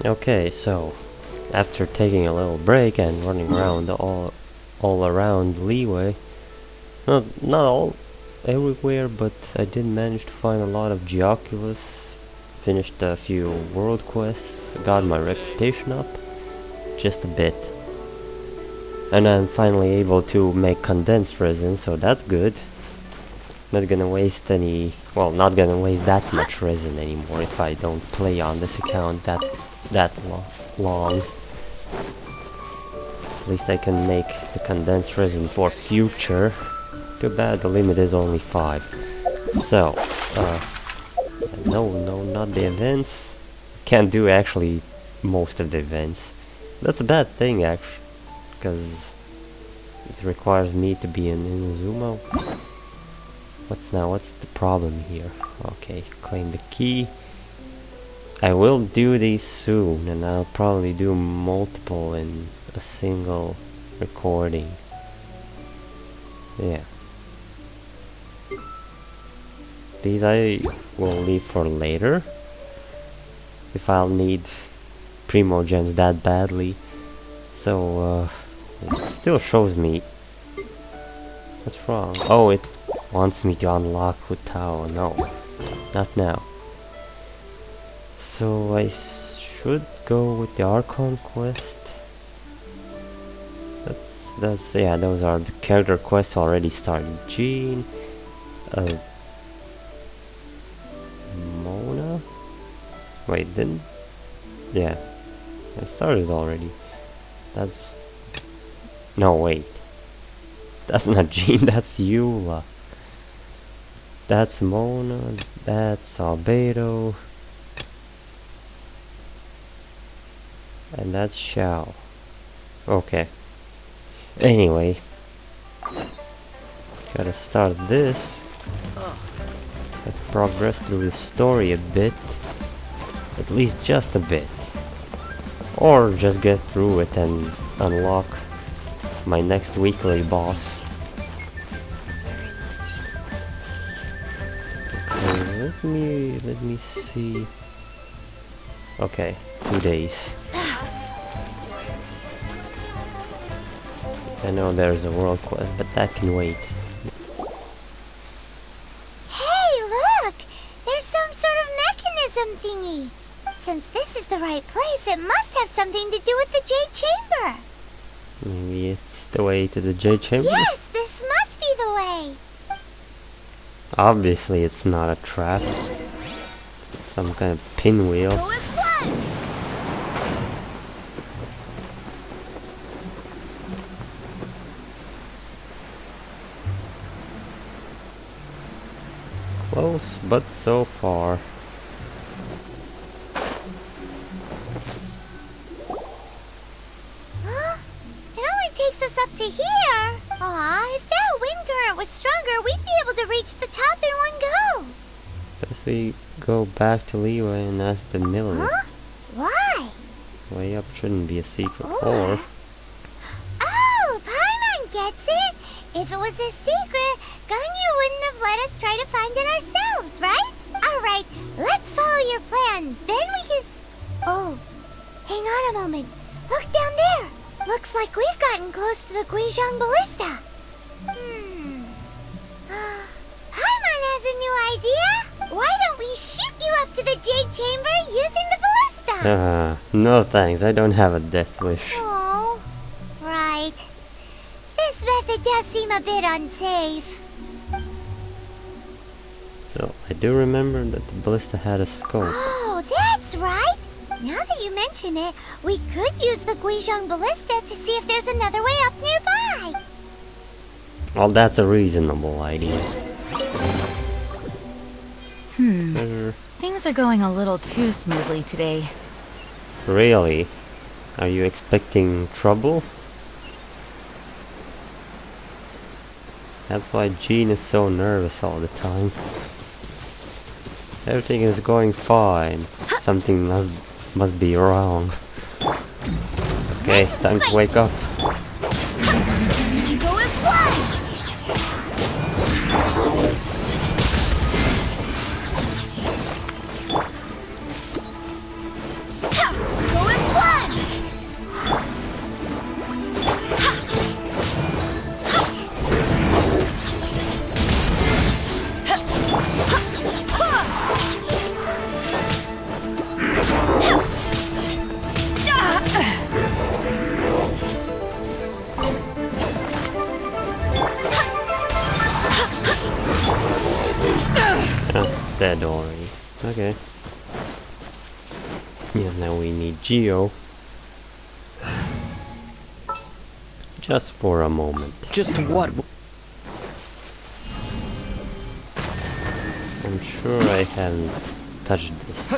Okay, so after taking a little break and running around all around Liyue, not all everywhere, but I did manage to find a lot of geoculus, finished a few world quests, got my reputation up just a bit, and I'm finally able to make condensed resin, so that's good. Not gonna waste not gonna waste that much resin anymore if I don't play on this account that long. At least I can make the condensed resin for future. Too bad the limit is only 5. So, no, not the events. Can't do actually most of the events. That's a bad thing actually, because it requires me to be in Inazuma. What's the problem here? Okay, claim the key. I will do these soon, and I'll probably do multiple in a single recording. Yeah. These I will leave for later, if I'll need Primo Gems that badly. So, it still shows me. What's wrong? Oh, it wants me to unlock Hutao. No, not now. So I should go with the Archon quest. Yeah, those are the character quests already started. Jean, Mona. Wait, didn't? Yeah, I started already. That's no wait. That's not Jean. That's Eula. That's Mona. That's Albedo. And that's Xiao. Okay. Anyway. Gotta start this. Gotta progress through the story a bit. At least just a bit. Or just get through it and unlock my next weekly boss. Okay, let me see. Okay, 2 days. I know there's a world quest, but that can wait. Hey, look! There's some sort of mechanism thingy. Since this is the right place, it must have something to do with the Jade Chamber. Maybe it's the way to the Jade Chamber? Yes, this must be the way. Obviously it's not a trap. Some kind of pinwheel. Close, but so far. Huh? It only takes us up to here. Aw, if that wind current was stronger, we'd be able to reach the top in one go. Best we go back to Liyue and ask the miller. Huh? Why? Way up shouldn't be a secret. Oh, Paimon gets it. If it was a secret, Ganyu wouldn't have let us try to find it ourselves, right? Alright, let's follow your plan. Then we can... Oh, hang on a moment. Look down there. Looks like we've gotten close to the Guizhong Ballista. Paimon has a new idea. Why don't we shoot you up to the Jade Chamber using the ballista? No thanks. I don't have a death wish. Oh, right. This method does seem a bit unsafe. So, I do remember that the ballista had a scope. Oh, that's right. Now that you mention it, we could use the Guizhong Ballista to see if there's another way up nearby. Well, that's a reasonable idea. Things are going a little too smoothly today. Really? Are you expecting trouble? That's why Jean is so nervous all the time. Everything is going fine. Something must be wrong. Okay, time to wake up. Go as one. Go dead already. Okay. Yeah, now we need Geo. Just for a moment. Just what? I'm sure I haven't touched this.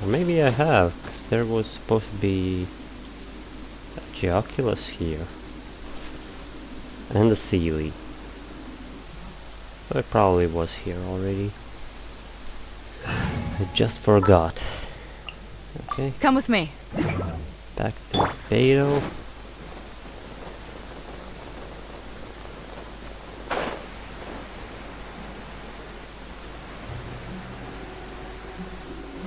Or maybe I have, because there was supposed to be a Geoculus here. And a Sealy. So it probably was here already. I just forgot. Okay, Come with me. back to Beto.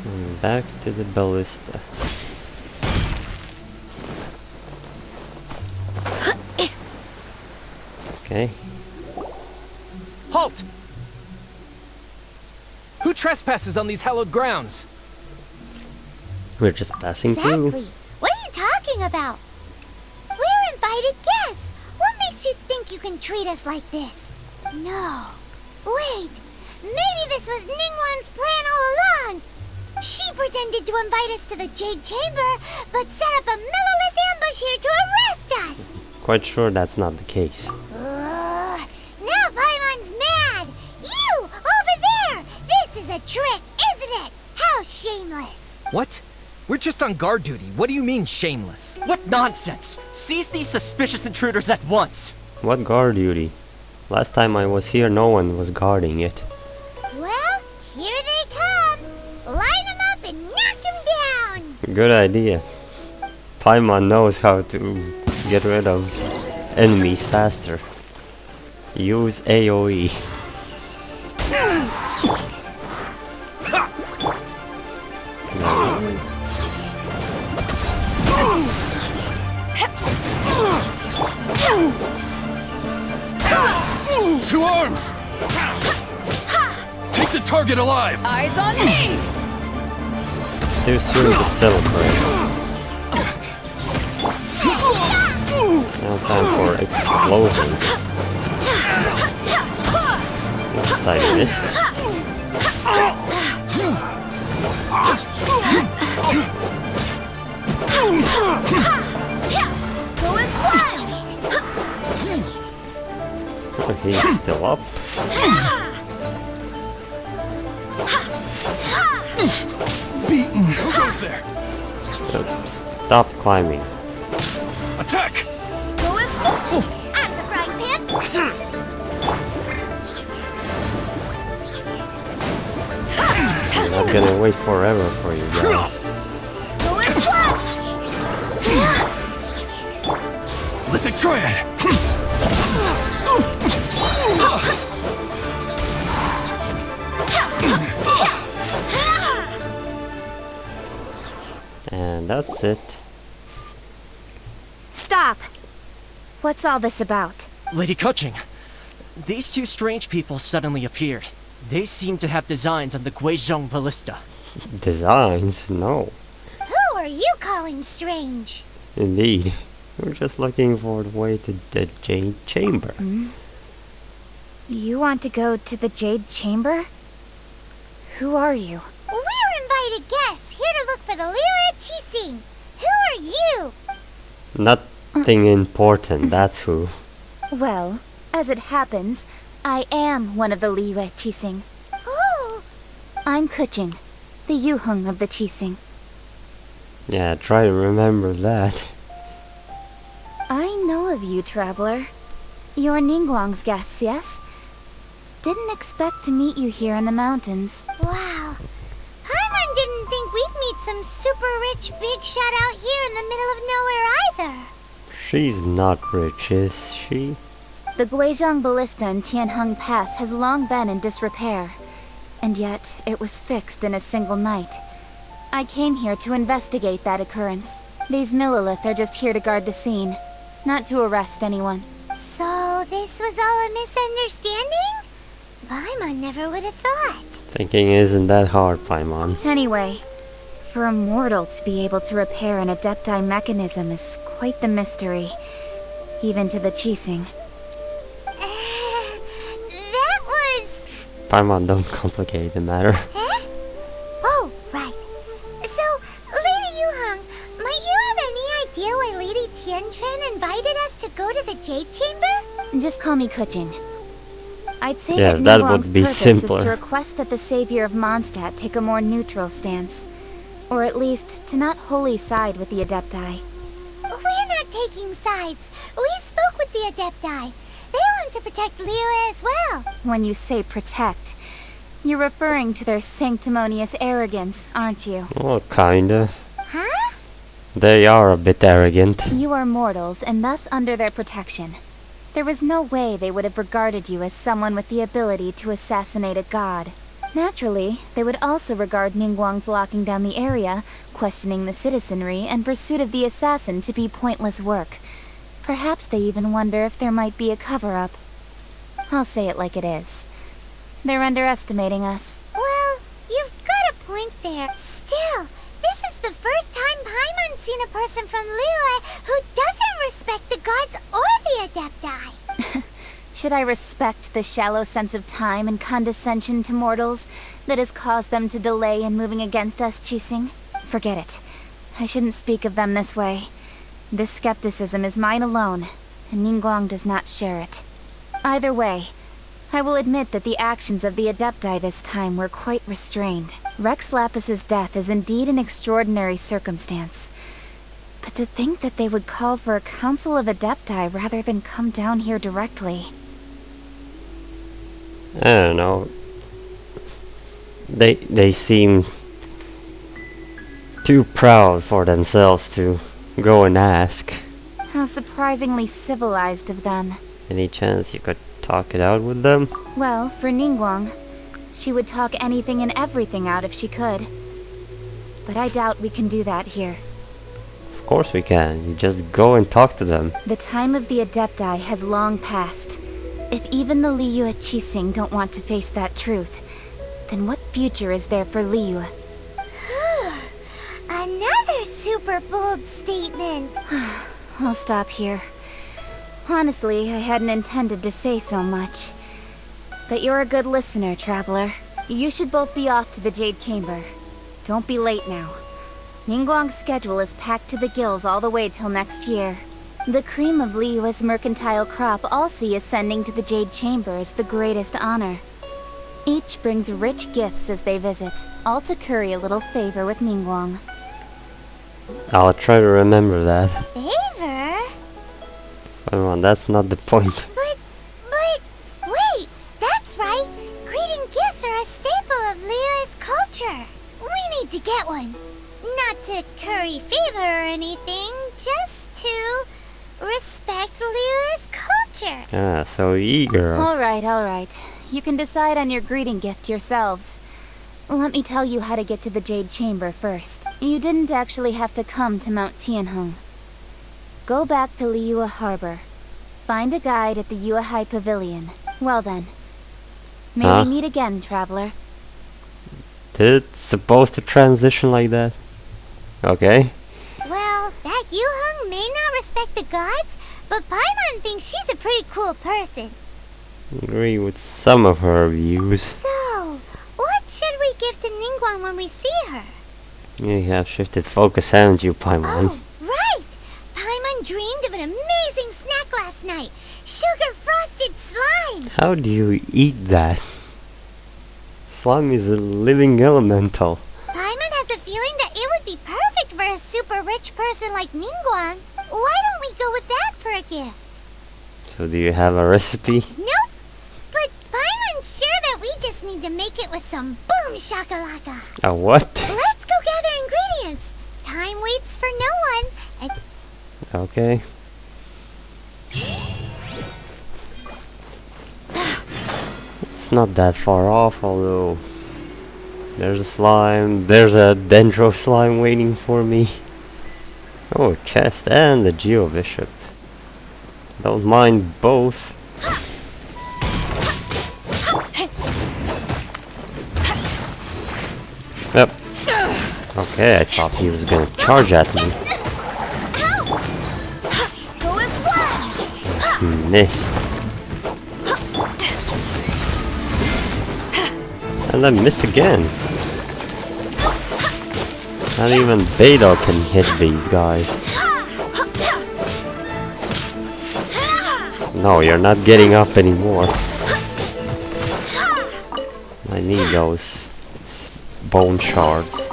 And back to the ballista. Okay. Halt! Who trespasses on these hallowed grounds? We're just passing through. Exactly. What are you talking about? We're invited guests. What makes you think you can treat us like this? No. Wait. Maybe this was Ningguang's plan all along. She pretended to invite us to the Jade Chamber, but set up a Millilith ambush here to arrest us. Quite sure that's not the case. Now Paimon's mad. You, over there. This is a trick, isn't it? How shameless. What? We're just on guard duty. What do you mean, shameless? What nonsense! Seize these suspicious intruders at once! What guard duty? Last time I was here, no one was guarding it. Well, here they come. Line them up and knock them down. Good idea. Paimon knows how to get rid of enemies faster. Use AoE. To arms! Take the target alive! Eyes on me! Too soon to celebrate. Now time for explosions. Oops, I missed. Go as one. Oh, he's still up. Beaten! Who goes there? Stop climbing. Attack! Go as one. I'm the frying pan. I'm not gonna wait forever for you guys. Go as one. Lithic Triad! And that's it. Stop! What's all this about? Lady Kuching, these two strange people suddenly appeared. They seem to have designs on the Guizhong Ballista. Designs? No. Who are you calling strange? Indeed. We're just looking for the way to the Jade Chamber. You want to go to the Jade Chamber? Who are you? We're invited guests here to look for the Liyue Qixing. Who are you? Nothing important, that's who. Well, as it happens, I am one of the Liyue Qixing. Oh, I'm Kuching, the Yuheng of the Qixing. Yeah, try to remember that. I know of you, traveler. You're Ningguang's guests, yes? Didn't expect to meet you here in the mountains. wow. Paimon didn't think we'd meet some super rich big shot out here in the middle of nowhere either. She's not rich, is she? The Guizhong Ballista in Tianheng Pass has long been in disrepair, and yet it was fixed in a single night. I came here to investigate that occurrence. These Millilith are just here to guard the scene, not to arrest anyone. So this was all a misunderstanding? Paimon never would have thought. Thinking isn't that hard, Paimon. Anyway, for a mortal to be able to repair an Adepti mechanism is quite the mystery, even to the Qixing. Paimon, don't complicate the matter. Huh? Oh, right. So, Lady Yuhang, might you have any idea why Lady Tianquan invited us to go to the Jade Chamber? Just call me Kuching. I'd say Yes, that that Ningguang's would be purpose simpler. is to request that the savior of Mondstadt take a more neutral stance. Or at least, to not wholly side with the Adepti. We're not taking sides. We spoke with the Adepti. They want to protect Liyue as well. When you say protect, you're referring to their sanctimonious arrogance, aren't you? Well, kinda. Huh? They are a bit arrogant. You are mortals, and thus under their protection. There was no way they would have regarded you as someone with the ability to assassinate a god. Naturally, they would also regard Ningguang's locking down the area, questioning the citizenry, and pursuit of the assassin to be pointless work. Perhaps they even wonder if there might be a cover-up. I'll say it like it is. They're underestimating us. Well, you've got a point there. Still, this is the first time Paimon's seen a person from Liyue who doesn't respect the gods or the Adepti. Should I respect the shallow sense of time and condescension to mortals that has caused them to delay in moving against us, Qixing? Forget it. I shouldn't speak of them this way. This skepticism is mine alone, and Ningguang does not share it. Either way, I will admit that the actions of the Adepti this time were quite restrained. Rex Lapis's death is indeed an extraordinary circumstance. But to think that they would call for a council of Adepti rather than come down here directly. I don't know. They seem too proud for themselves to go and ask. How surprisingly civilized of them. Any chance you could talk it out with them? Well, for Ningguang, she would talk anything and everything out if she could. But I doubt we can do that here. Of course we can. You just go and talk to them. The time of the Adepti has long passed. If even the Liyue Qixing don't want to face that truth, then what future is there for Liyue? Another super bold statement. I'll stop here. Honestly, I hadn't intended to say so much. But you're a good listener, Traveler. You should both be off to the Jade Chamber. Don't be late now. Ningguang's schedule is packed to the gills all the way till next year. The cream of Liyue's mercantile crop all see ascending to the Jade Chamber as the greatest honor. Each brings rich gifts as they visit, all to curry a little favor with Ningguang. I'll try to remember that. Favor? Come on, that's not the point. But, wait, that's right. Greeting gifts are a staple of Liyue's culture. We need to get one. Not to curry favor or anything, just to respect Liyue's culture. Ah, so eager. Alright. You can decide on your greeting gift yourselves. Let me tell you how to get to the Jade Chamber first. You didn't actually have to come to Mount Tianheng. Go back to Liyue Harbor. Find a guide at the Yuehai Pavilion. Well then. May we meet again, Traveler. Did it supposed to transition like that? Okay. Well, that Yuhang may not respect the gods, but Paimon thinks she's a pretty cool person. Agree with some of her views. So, what should we give to Ningguang when we see her? You have shifted focus, haven't you, Paimon? Oh, right! Paimon dreamed of an amazing snack last night. Sugar frosted slime! How do you eat that? Slime is a living elemental. Paimon has a feeling that it would be perfect for a super rich person like Ningguang. Why don't we go with that for a gift? So do you have a recipe? Nope! But Paimon's sure that we just need to make it with some boom shakalaka. A what? Let's go gather ingredients. Time waits for no one. And Okay. It's not that far off, although there's a slime, there's a dendro slime waiting for me. Oh, chest and the Geo Bishop. Don't mind both. Yep. Okay, I thought he was gonna charge at me. go as well. Missed. And I missed again. Not even Beidou can hit these guys. No, you're not getting up anymore. I need those bone shards.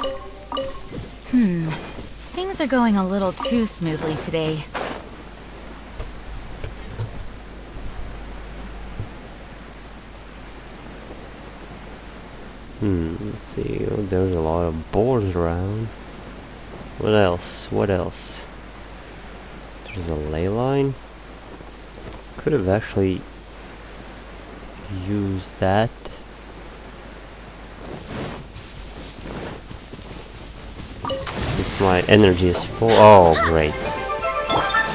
Things are going a little too smoothly today. Let's see. Oh, there's a lot of boars around. What else? What else? There's a ley line. Could have actually used that. Since my energy is full. Oh, great.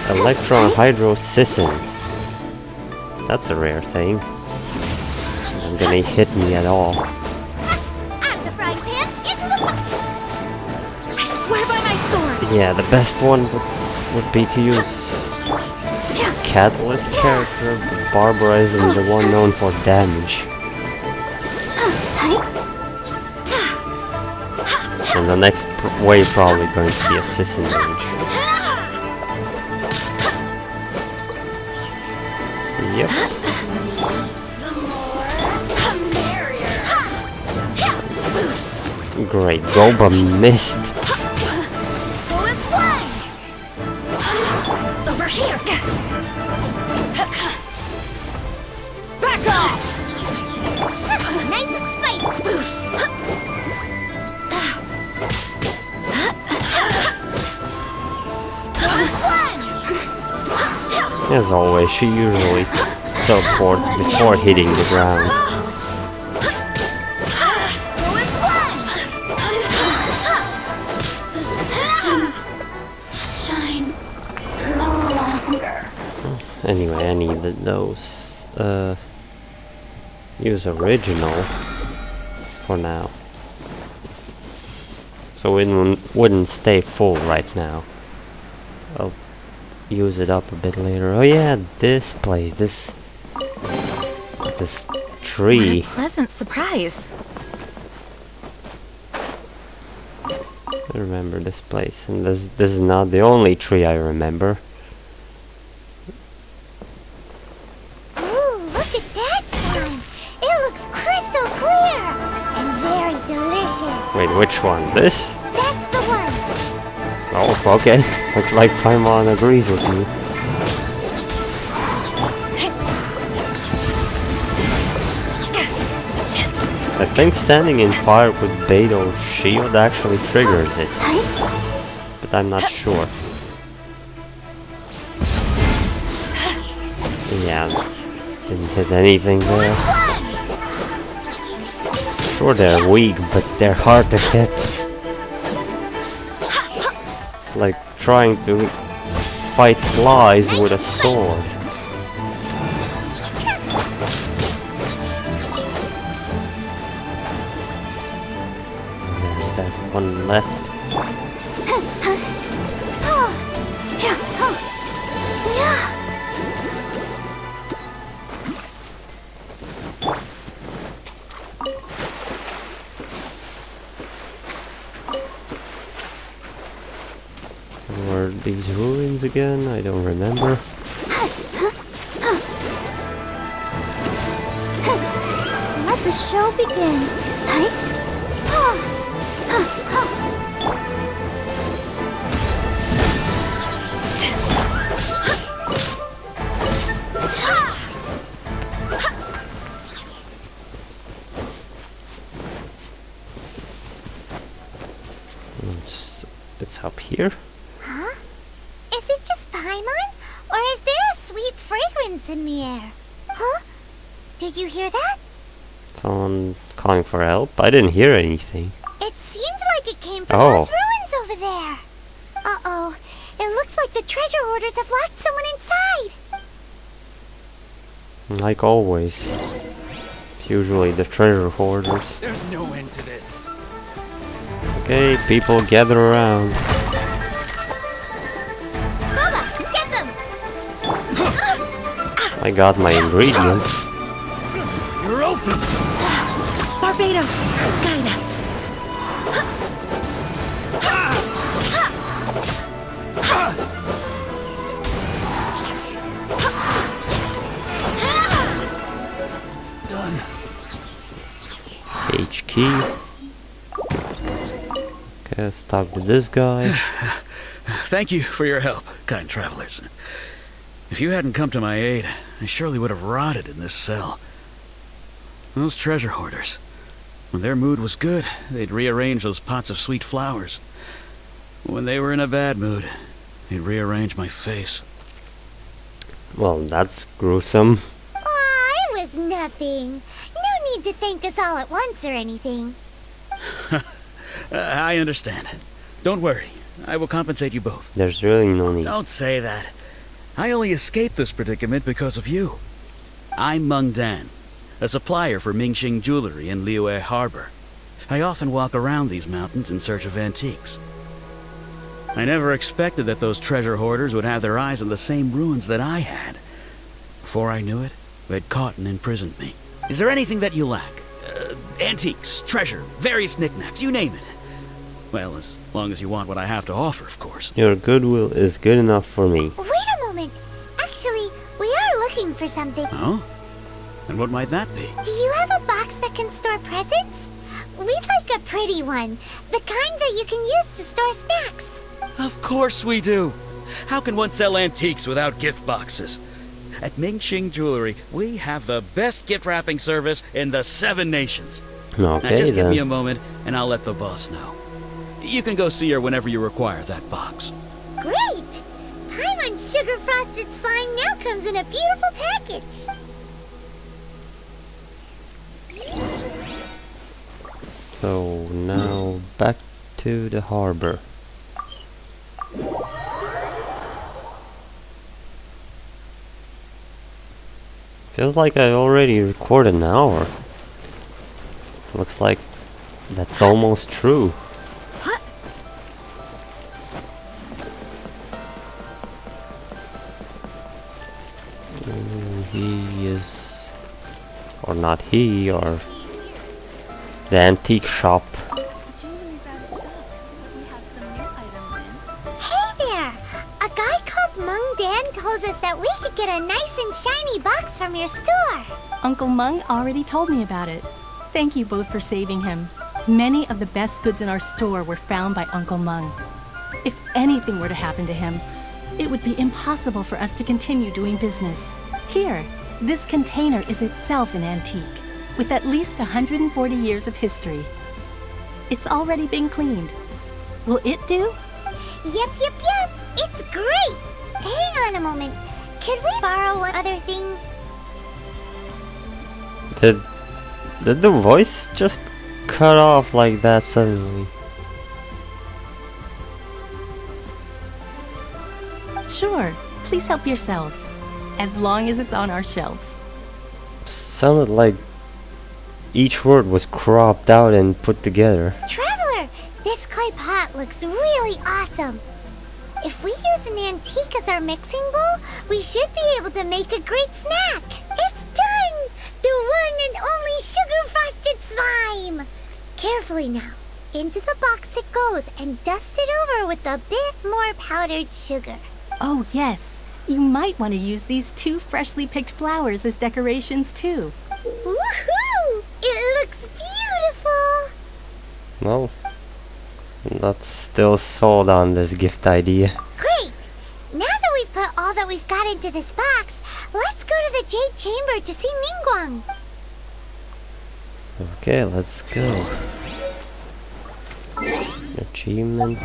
Electron hydrosissins. That's a rare thing. Not gonna hit me at all. Out of the frying pan, into the I swear by my sword! Yeah, the best one would be to use Catalyst character, but Barbara isn't the one known for damage. And the next wave probably going to be Assassin Mage. Yep. Great, Goba missed. Over here! Back off! nice and spicy. As always, she usually teleports before hitting the ground. Anyway, I need those. Use original for now. So it wouldn't stay full right now. I'll use it up a bit later. Oh yeah, this place, this tree. What a pleasant surprise. I remember this place, and this is not the only tree I remember. Ooh, look at that slime. It looks crystal clear and very delicious. Wait, which one? This? That's the one. Oh, okay. Looks like Paimon agrees with me. I think standing in fire with Beidou's shield actually triggers it. But I'm not sure. Yeah, didn't hit anything there. Sure, they're weak, but they're hard to hit. It's like trying to fight flies with a sword. There's that one left. Were these ruins again? I don't remember. Let the show begin. It's up here. Huh? Is it just Paimon? Or is there a sweet fragrance in the air? Huh? Did you hear that? Someone calling for help? I didn't hear anything. It seemed like it came from Oh. those ruins over there. Uh-oh. It looks like the treasure hoarders have locked someone inside. Like always. It's usually the treasure hoarders. There's no end to this. Okay, people gather around. Bubba, get them! I got my ingredients. You're open. Barbarian! Vados, guide us. Done. H key. Okay, let's talk to this guy. Thank you for your help, kind travelers. If you hadn't come to my aid, I surely would have rotted in this cell. Those treasure hoarders, when their mood was good, they'd rearrange those pots of sweet flowers. When they were in a bad mood, they'd rearrange my face. Well, that's gruesome. Aw, it was nothing. No need to thank us all at once or anything. I understand. Don't worry. I will compensate you both. There's really no need. Don't say that. I only escaped this predicament because of you. I'm Meng Dan, a supplier for Mingxing jewelry in Liyue Harbor. I often walk around these mountains in search of antiques. I never expected that those treasure hoarders would have their eyes on the same ruins that I had. Before I knew it, they'd caught and imprisoned me. Is there anything that you lack? Antiques, treasure, various knickknacks, you name it. Well, as long as you want what I have to offer, of course. Your goodwill is good enough for me. Wait a moment. Actually, we are looking for something. Oh? And what might that be? Do you have a box that can store presents? We'd like a pretty one. The kind that you can use to store snacks. Of course we do. How can one sell antiques without gift boxes? At Mingxing Jewelry, we have the best gift wrapping service in the 7 nations. Now Okay, just give then. me a moment, and I'll let the boss know. You can go see her whenever you require that box. Great! Paimon Sugar Frosted Slime now comes in a beautiful package. So now back to the harbor. Feels like I already recorded an hour. Looks like that's almost true. He is, or not he, or the antique shop. Hey there! A guy called Meng Dan told us that we could get a nice and shiny box from your store. Uncle Meng already told me about it. Thank you both for saving him. Many of the best goods in our store were found by Uncle Meng. If anything were to happen to him, it would be impossible for us to continue doing business. Here, this container is itself an antique, with at least 140 years of history. It's already been cleaned. Will it do? Yep. It's great! Hang on a moment. Could we borrow one other thing? Did the voice just cut off like that suddenly? Sure, please help yourselves, as long as it's on our shelves. Sounded like each word was cropped out and put together. Traveler, this clay pot looks really awesome. If we use an antique as our mixing bowl, we should be able to make a great snack. It's done! The one and only sugar-frosted slime! Carefully now. Into the box it goes and dust it over with a bit more powdered sugar. Oh yes, you might want to use these 2 freshly picked flowers as decorations too. Woohoo! It looks beautiful! Well, that's still sold on this gift idea. Great! Now that we've put all that we've got into this box, let's go to the Jade Chamber to see Ningguang. Okay, let's go. Achievement.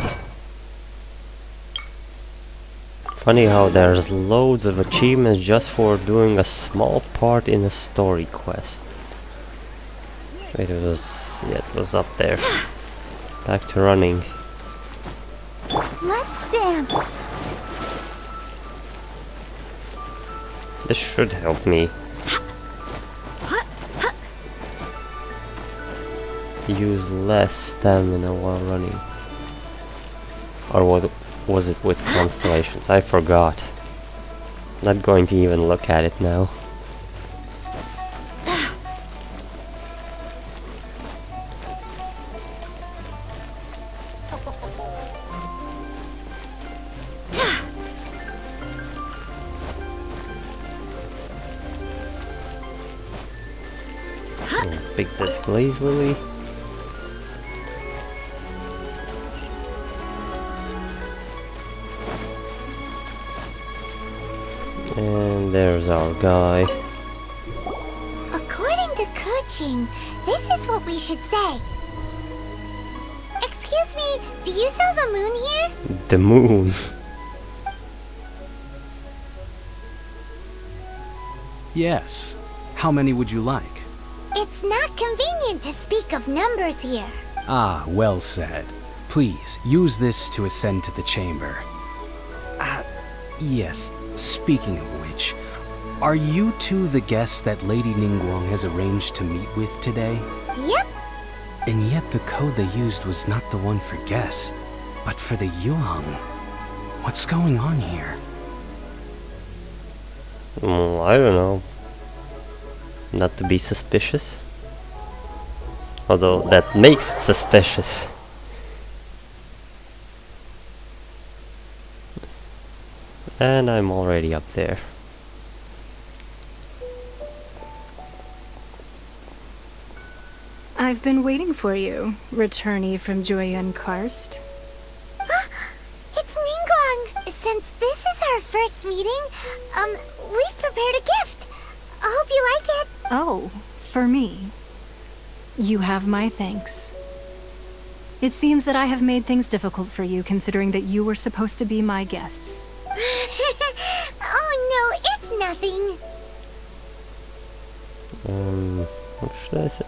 Funny how there's loads of achievements just for doing a small part in a story quest. Wait, it was up there. Back to running. Let's dance. This should help me. Use less stamina while running. Or what was it with constellations? I forgot. Not going to even look at it now. Pick this glaze lily. And there's our guy. According to Kuching, this is what we should say. Excuse me, do you sell the moon here? The moon. Yes. How many would you like? It's not convenient to speak of numbers here. Ah, well said. Please, use this to ascend to the chamber. Yes, speaking of which, are you two the guests that Lady Ningguang has arranged to meet with today? Yep. And yet the code they used was not the one for guests, but for the Yuheng. What's going on here? Well, I don't know. Not to be suspicious. Although that makes it suspicious. And I'm already up there. I've been waiting for you, returnee from Joyun Karst. It's Ningguang. Since this is our first meeting, we've prepared a gift. I hope you like it. Oh, for me. You have my thanks. It seems that I have made things difficult for you, considering that you were supposed to be my guests. Oh no, it's nothing. What should I say?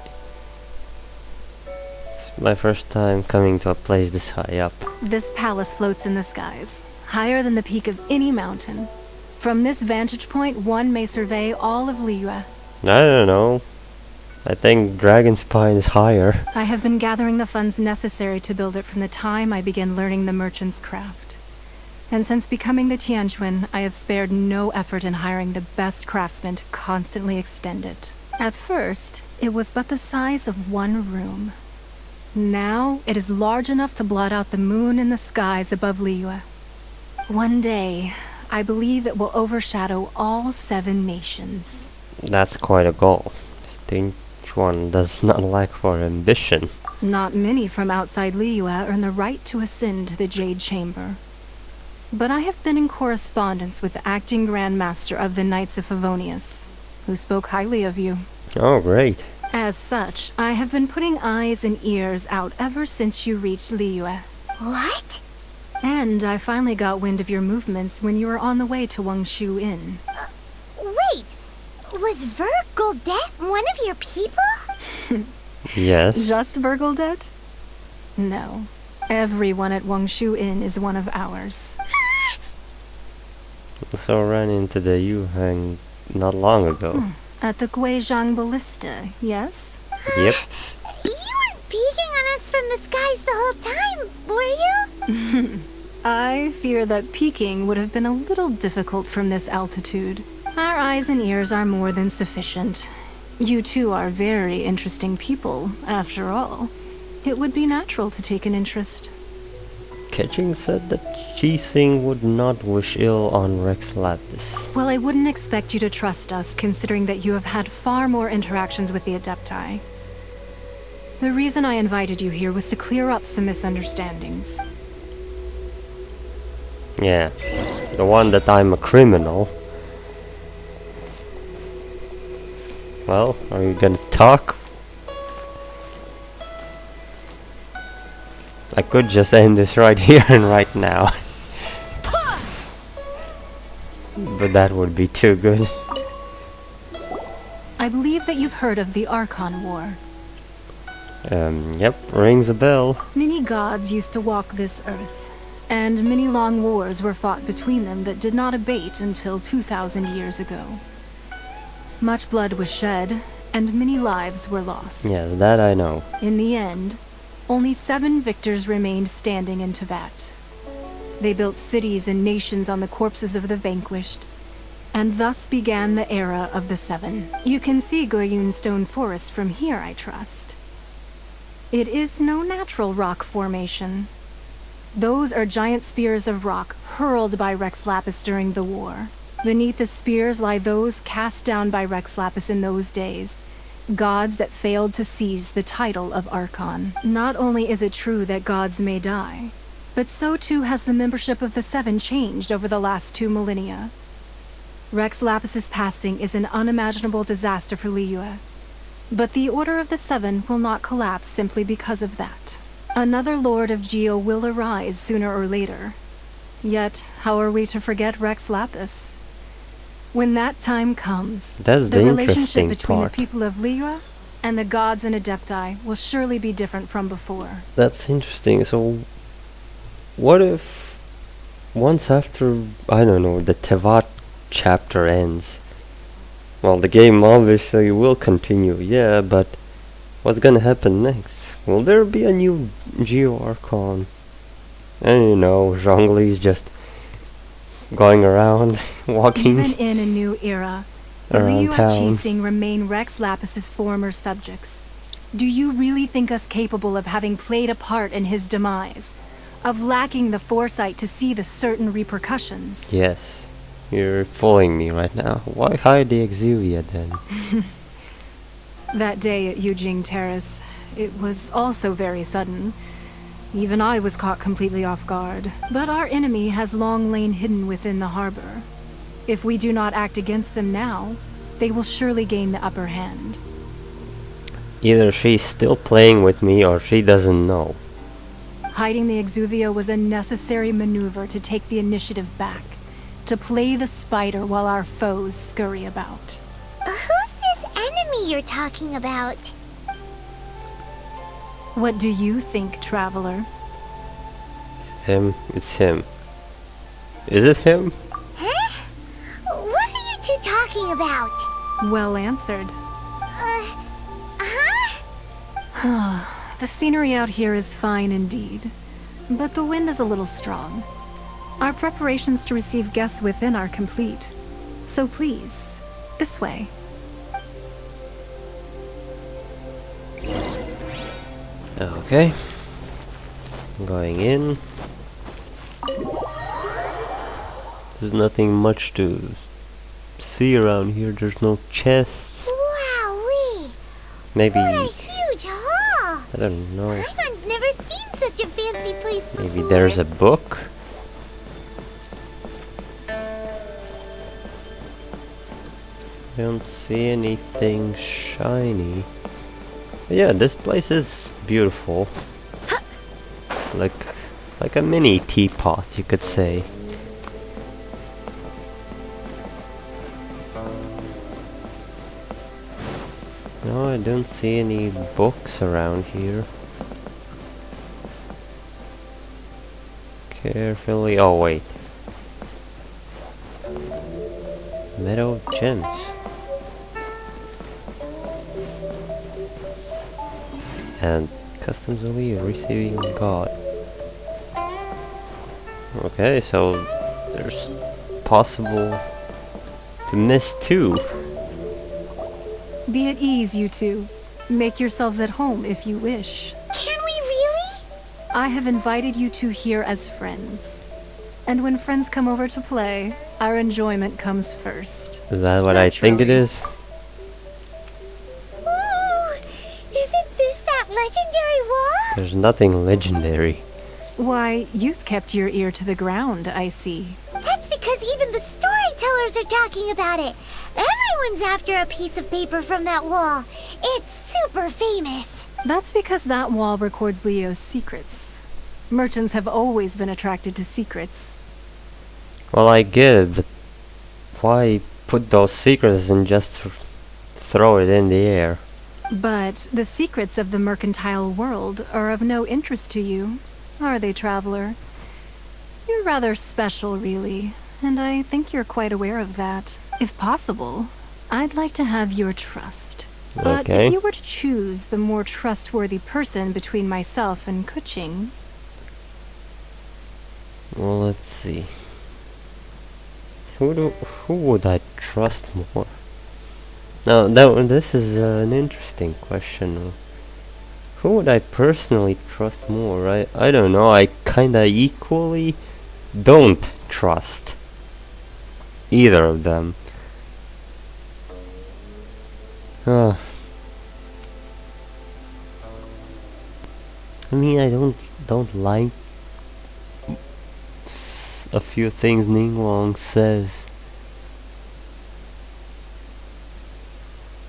It's my first time coming to a place this high up. This palace floats in the skies, higher than the peak of any mountain. From this vantage point, one may survey all of Liyue. I don't know. I think Dragon Spine is higher. I have been gathering the funds necessary to build it from the time I began learning the merchant's craft. And since becoming the Tianquan, I have spared no effort in hiring the best craftsmen to constantly extend it. At first, it was but the size of one room. Now, it is large enough to blot out the moon in the skies above Liyue. One day, I believe it will overshadow all 7 nations. That's quite a goal. Stage 1 does not lack for ambition. Not many from outside Liyue earn the right to ascend to the Jade Chamber. But I have been in correspondence with the acting Grand Master of the Knights of Favonius, who spoke highly of you. Oh, great. As such, I have been putting eyes and ears out ever since you reached Liyue. What? And I finally got wind of your movements when you were on the way to Wangshu Inn. Wait, was Vergoldet one of your people? Yes. Just Vergoldet? No. Everyone at Wangshu Inn is one of ours. So I ran into the Yuheng not long ago. At the Guizhang Ballista, yes? Yep. You weren't peeking on us from the skies the whole time, were you? I fear that peeking would have been a little difficult from this altitude. Our eyes and ears are more than sufficient. You two are very interesting people, after all. It would be natural to take an interest. Ketching said that Jising would not wish ill on Rex Lapis. Well, I wouldn't expect you to trust us, considering that you have had far more interactions with the Adepti. The reason I invited you here was to clear up some misunderstandings. Yeah, the one that I'm a criminal. Well, are you gonna talk? I could just end this right here and right now. But that would be too good. I believe that you've heard of the Archon War. Yep, rings a bell. Many gods used to walk this earth, and many long wars were fought between them that did not abate until 2,000 years ago. Much blood was shed, and many lives were lost. Yes, that I know. In the end, only 7 victors remained standing in Teyvat. They built cities and nations on the corpses of the vanquished, and thus began the era of the 7. You can see Goyun Stone Forest from here, I trust. It is no natural rock formation. Those are giant spears of rock hurled by Rex Lapis during the war. Beneath the spears lie those cast down by Rex Lapis in those days, Gods that failed to seize the title of Archon. Not only is it true that gods may die, but so too has the membership of the Seven changed over the last 2 millennia. Rex Lapis's passing is an unimaginable disaster for Liyue. But the Order of the Seven will not collapse simply because of that. Another Lord of Geo will arise sooner or later. Yet, how are we to forget Rex Lapis? When that time comes, That's the the relationship interesting between part. the people of Liyue and the gods and Adepti will surely be different from before. That's interesting. So, what if once after, I don't know, the Tevat chapter ends? Well, the game obviously will continue, yeah, but what's gonna happen next? Will there be a new Geo Archon? And you know, Zhongli's just going around, walking Even in a new era, the around Liyue town. Chising remain Rex Lapis's former subjects. Do you really think us capable of having played a part in his demise? Of lacking the foresight to see the certain repercussions? Yes, you're fooling me right now. Why hide the Exuvia then? That day at Yujing Terrace, it was also very sudden. Even I was caught completely off guard. But our enemy has long lain hidden within the harbor. If we do not act against them now, they will surely gain the upper hand. Either she's still playing with me or she doesn't know. Hiding the Exuvia was a necessary maneuver to take the initiative back. To play the spider while our foes scurry about. Who's this enemy you're talking about? What do you think, traveler? Him, it's him. Is it him? Huh? What are you two talking about? Well answered. Huh? The scenery out here is fine indeed, but the wind is a little strong. Our preparations to receive guests within are complete. So please, this way. Okay. Going in. There's nothing much to see around here. There's no chests. Wowee! Maybe, What a huge hall! I don't know. Paimon's never seen such a fancy place before. Maybe there's a book? I don't see anything shiny. Yeah, this place is beautiful. Like a mini teapot, you could say. No, I don't see any books around here. Carefully. Oh, wait. Meadow of Gems. And customs only receiving God. Okay, so there's possible to miss two. Be at ease, you two. Make yourselves at home if you wish. Can we really? I have invited you two here as friends. And when friends come over to play, our enjoyment comes first. Is that what I think it is? Ooh! Isn't this that legendary wall? There's nothing legendary. Why, you've kept your ear to the ground, I see. That's because even the storytellers are talking about it. Everyone's after a piece of paper from that wall. It's super famous. That's because that wall records Liyue's secrets. Merchants have always been attracted to secrets. Well, I get it, but why put those secrets and just throw it in the air? But the secrets of the mercantile world are of no interest to you, are they, traveler? You're rather special, really, and I think you're quite aware of that. If possible, I'd like to have your trust. But Okay. if you were to choose the more trustworthy person between myself and Kuching... Well, let's see. Who would I trust more? Now, this is an interesting question. Who would I personally trust more? I don't know. I kinda equally don't trust either of them. I mean, I don't like a few things Ningguang says.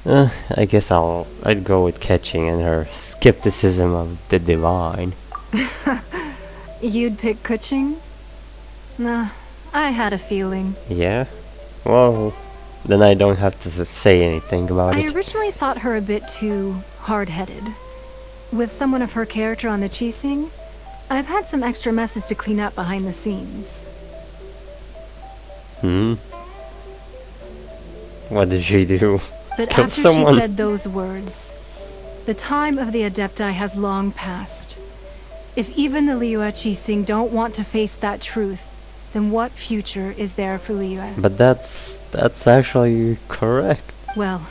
I guess I'd go with catching and her skepticism of the divine. You'd pick Kuching? Nah, I had a feeling. Yeah? Well, then I don't have to say anything about I it. originally thought her a bit too hard-headed. With someone of her character on the Qixing, I've had some extra messes to clean up behind the scenes. What did she do? But Killed after someone. she said those words, the time of the Adepti has long passed. If even the Liyue Qixing don't want to face that truth, then what future is there for Liyue? But that's actually correct. Well,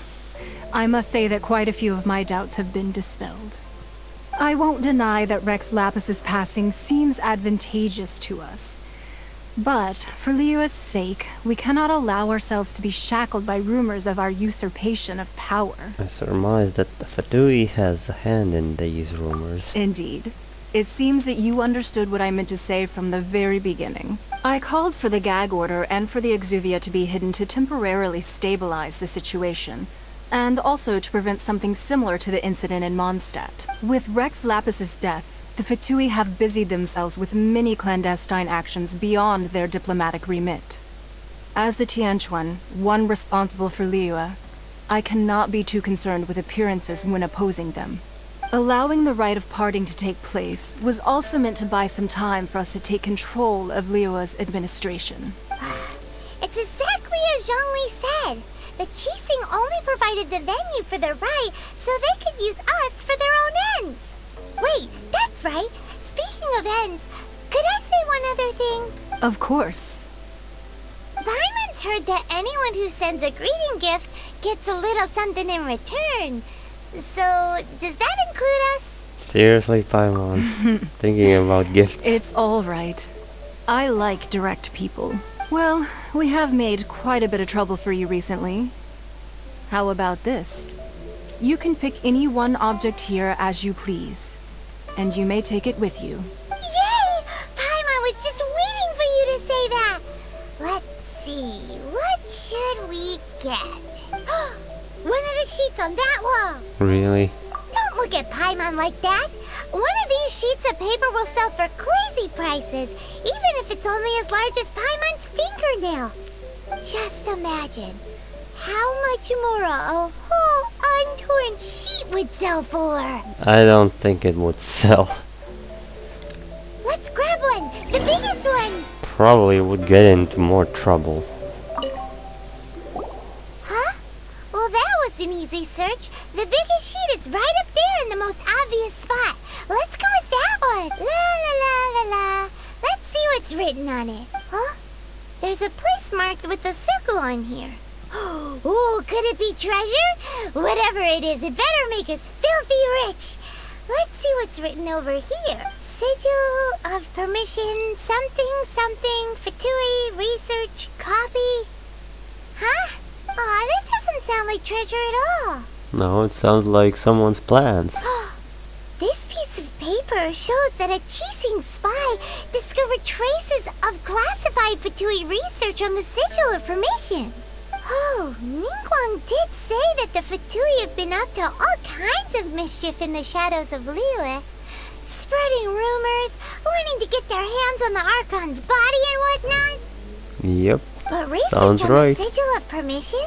I must say that quite a few of my doubts have been dispelled. I won't deny that Rex Lapis's passing seems advantageous to us. But, for Liyue's sake, we cannot allow ourselves to be shackled by rumors of our usurpation of power. I surmise that the Fatui has a hand in these rumors. Indeed. It seems that you understood what I meant to say from the very beginning. I called for the gag order and for the Exuvia to be hidden to temporarily stabilize the situation, and also to prevent something similar to the incident in Mondstadt. With Rex Lapis's death, the Fatui have busied themselves with many clandestine actions beyond their diplomatic remit. As the Tianquan, one responsible for Liyue, I cannot be too concerned with appearances when opposing them. Allowing the rite of parting to take place was also meant to buy some time for us to take control of Liyue's administration. It's exactly as Zhongli said. The Qixing only provided the venue for the rite so they could use us for their own ends. Wait, that's right. Speaking of ends, could I say one other thing? Of course. Paimon's heard that anyone who sends a greeting gift gets a little something in return. So, does that include us? Seriously, Paimon. Thinking about gifts. It's all right. I like direct people. Well, we have made quite a bit of trouble for you recently. How about this? You can pick any one object here as you please, and you may take it with you. Yay! Paimon was just waiting for you to say that. Let's see, what should we get? One of the sheets on that wall. Really? Don't look at Paimon like that. One of these sheets of paper will sell for crazy prices, even if it's only as large as Paimon's fingernail. Just imagine how much more a whole untorn sheet would sell for. I don't think it would sell. Let's grab one, the biggest one. Probably would get into more trouble. Huh? Well, that was an easy search. The biggest sheet is right up there in the most obvious spot. Let's go with that one. La la la la la. Let's see what's written on it. Huh? There's a place marked with a circle on here. Oh, could it be treasure? Whatever it is, it better make us filthy rich. Let's see what's written over here. Sigil of permission, something, something, Fatui, research, copy. Huh? Aw, that doesn't sound like treasure at all. No, it sounds like someone's plans. This piece of paper shows that a Qixing spy discovered traces of classified Fatui research on the Sigil of Permission. Oh, Ningguang did say that the Fatui have been up to all kinds of mischief in the shadows of Liyue. Spreading rumors, wanting to get their hands on the Archon's body and whatnot. Yep. But research Sounds on right. the Sigil of Permission?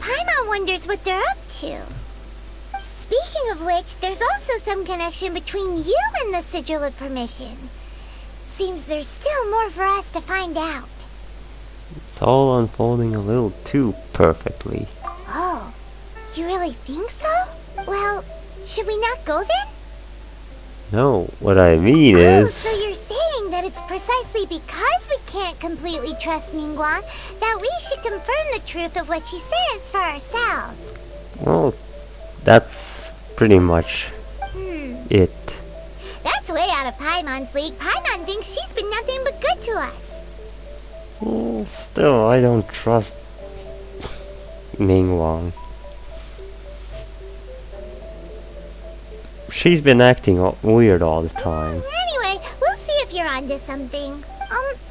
Paimon wonders what they're up to. Speaking of which, there's also some connection between you and the Sigil of Permission. Seems there's still more for us to find out. It's all unfolding a little too perfectly. Oh, you really think so? Well, should we not go then? No, what I mean Oh, is... so you're saying that it's precisely because we can't completely trust Ningguang that we should confirm the truth of what she says for ourselves. Well, that's pretty much it. That's way out of Paimon's league. Paimon thinks she's been nothing but good to us. Still, I don't trust Ningguang. she's been acting weird all the time. Anyway, we'll see if you're onto something.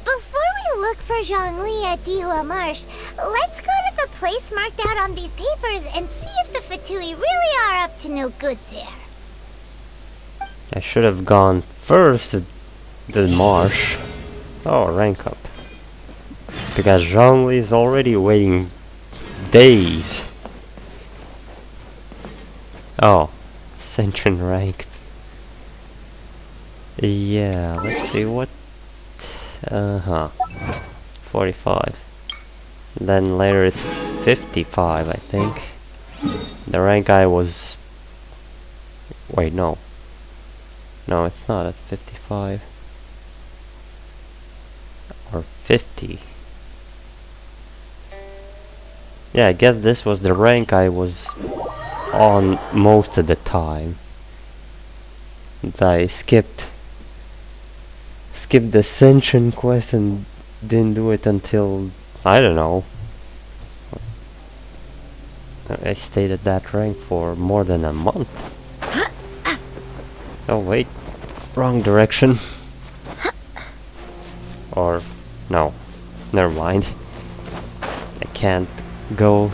Before we look for Zhongli at Dihua Marsh, let's go to the place marked out on these papers and see if the Fatui really are up to no good there. I should have gone first to the marsh. Oh, rank up. Because Zhongli is already waiting days. Oh, Ascension ranked. Yeah, let's see what. 45. Then later it's 55, I think. The rank I was. Wait, no. No, it's not at 55. Or 50. Yeah, I guess this was the rank I was on most of the time. And I skipped the Ascension quest and didn't do it until, I don't know. I stayed at that rank for more than a month. Oh wait, wrong direction. Or, no, never mind. I can't go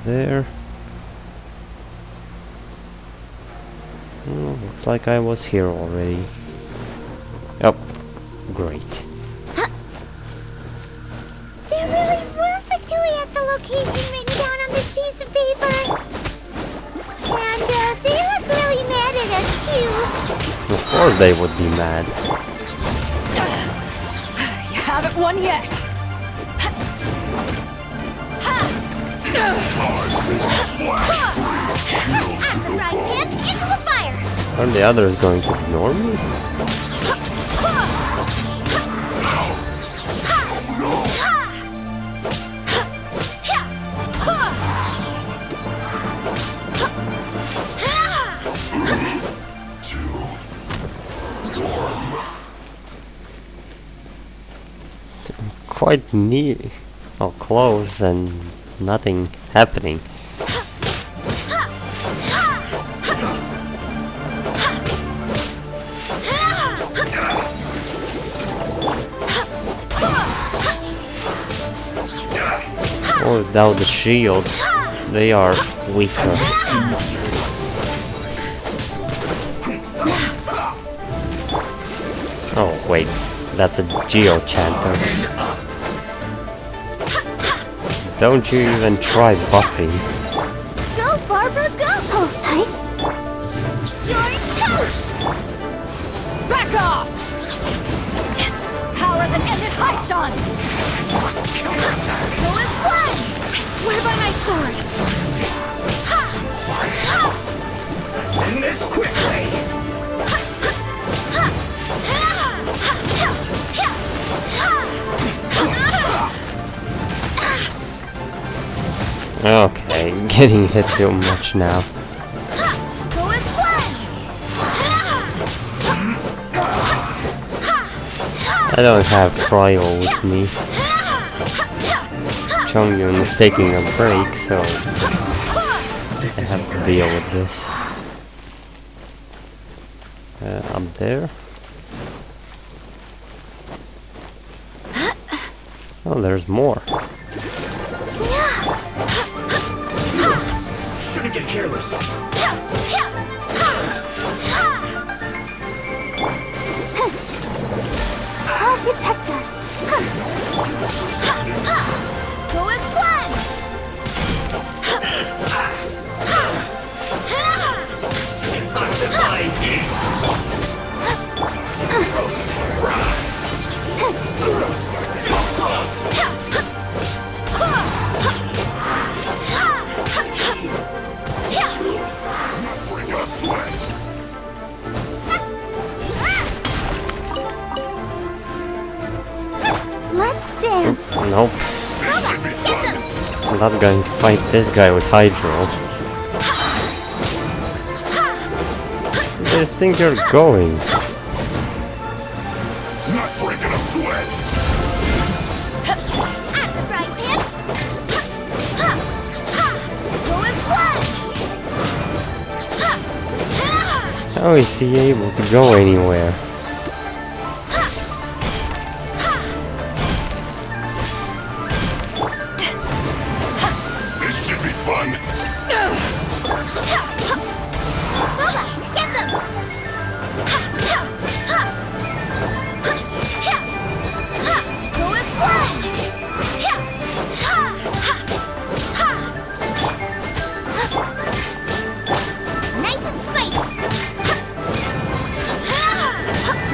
there. Looks like I was here already. Oh, great. There really were Fatui at the location written down on this piece of paper. And they look really mad at us too. Of course they would be mad. You haven't won yet. Right hand into the fire. Are the others going to ignore me? Quite near, or close, and nothing happening. Oh, without the shield, they are weaker. Oh wait, that's a Geo-chanter. Don't you even try buffing. Go, Barbara, go! Oh, hi. You're toast! Back off! Power that ended Haishan! Go as one! I swear by my sword! Send this quickly! Okay, getting hit too much now. Go as one! I don't have cryo with me. Chongyun is taking a break, so I have to deal with this. Up there. Oh, there's more. Shouldn't get careless. I'll protect us. Go as one! It's time to find eat. Roast, fry. Bring a sweat. Let's dance. Nope. I'm not going to fight this guy with Hydro. Where do you think you're going? Not breaking a sweat. At the right hand. Go as one! How is he able to go anywhere? This should be fun. Bubba, get them! Go as one! Nice and spicy!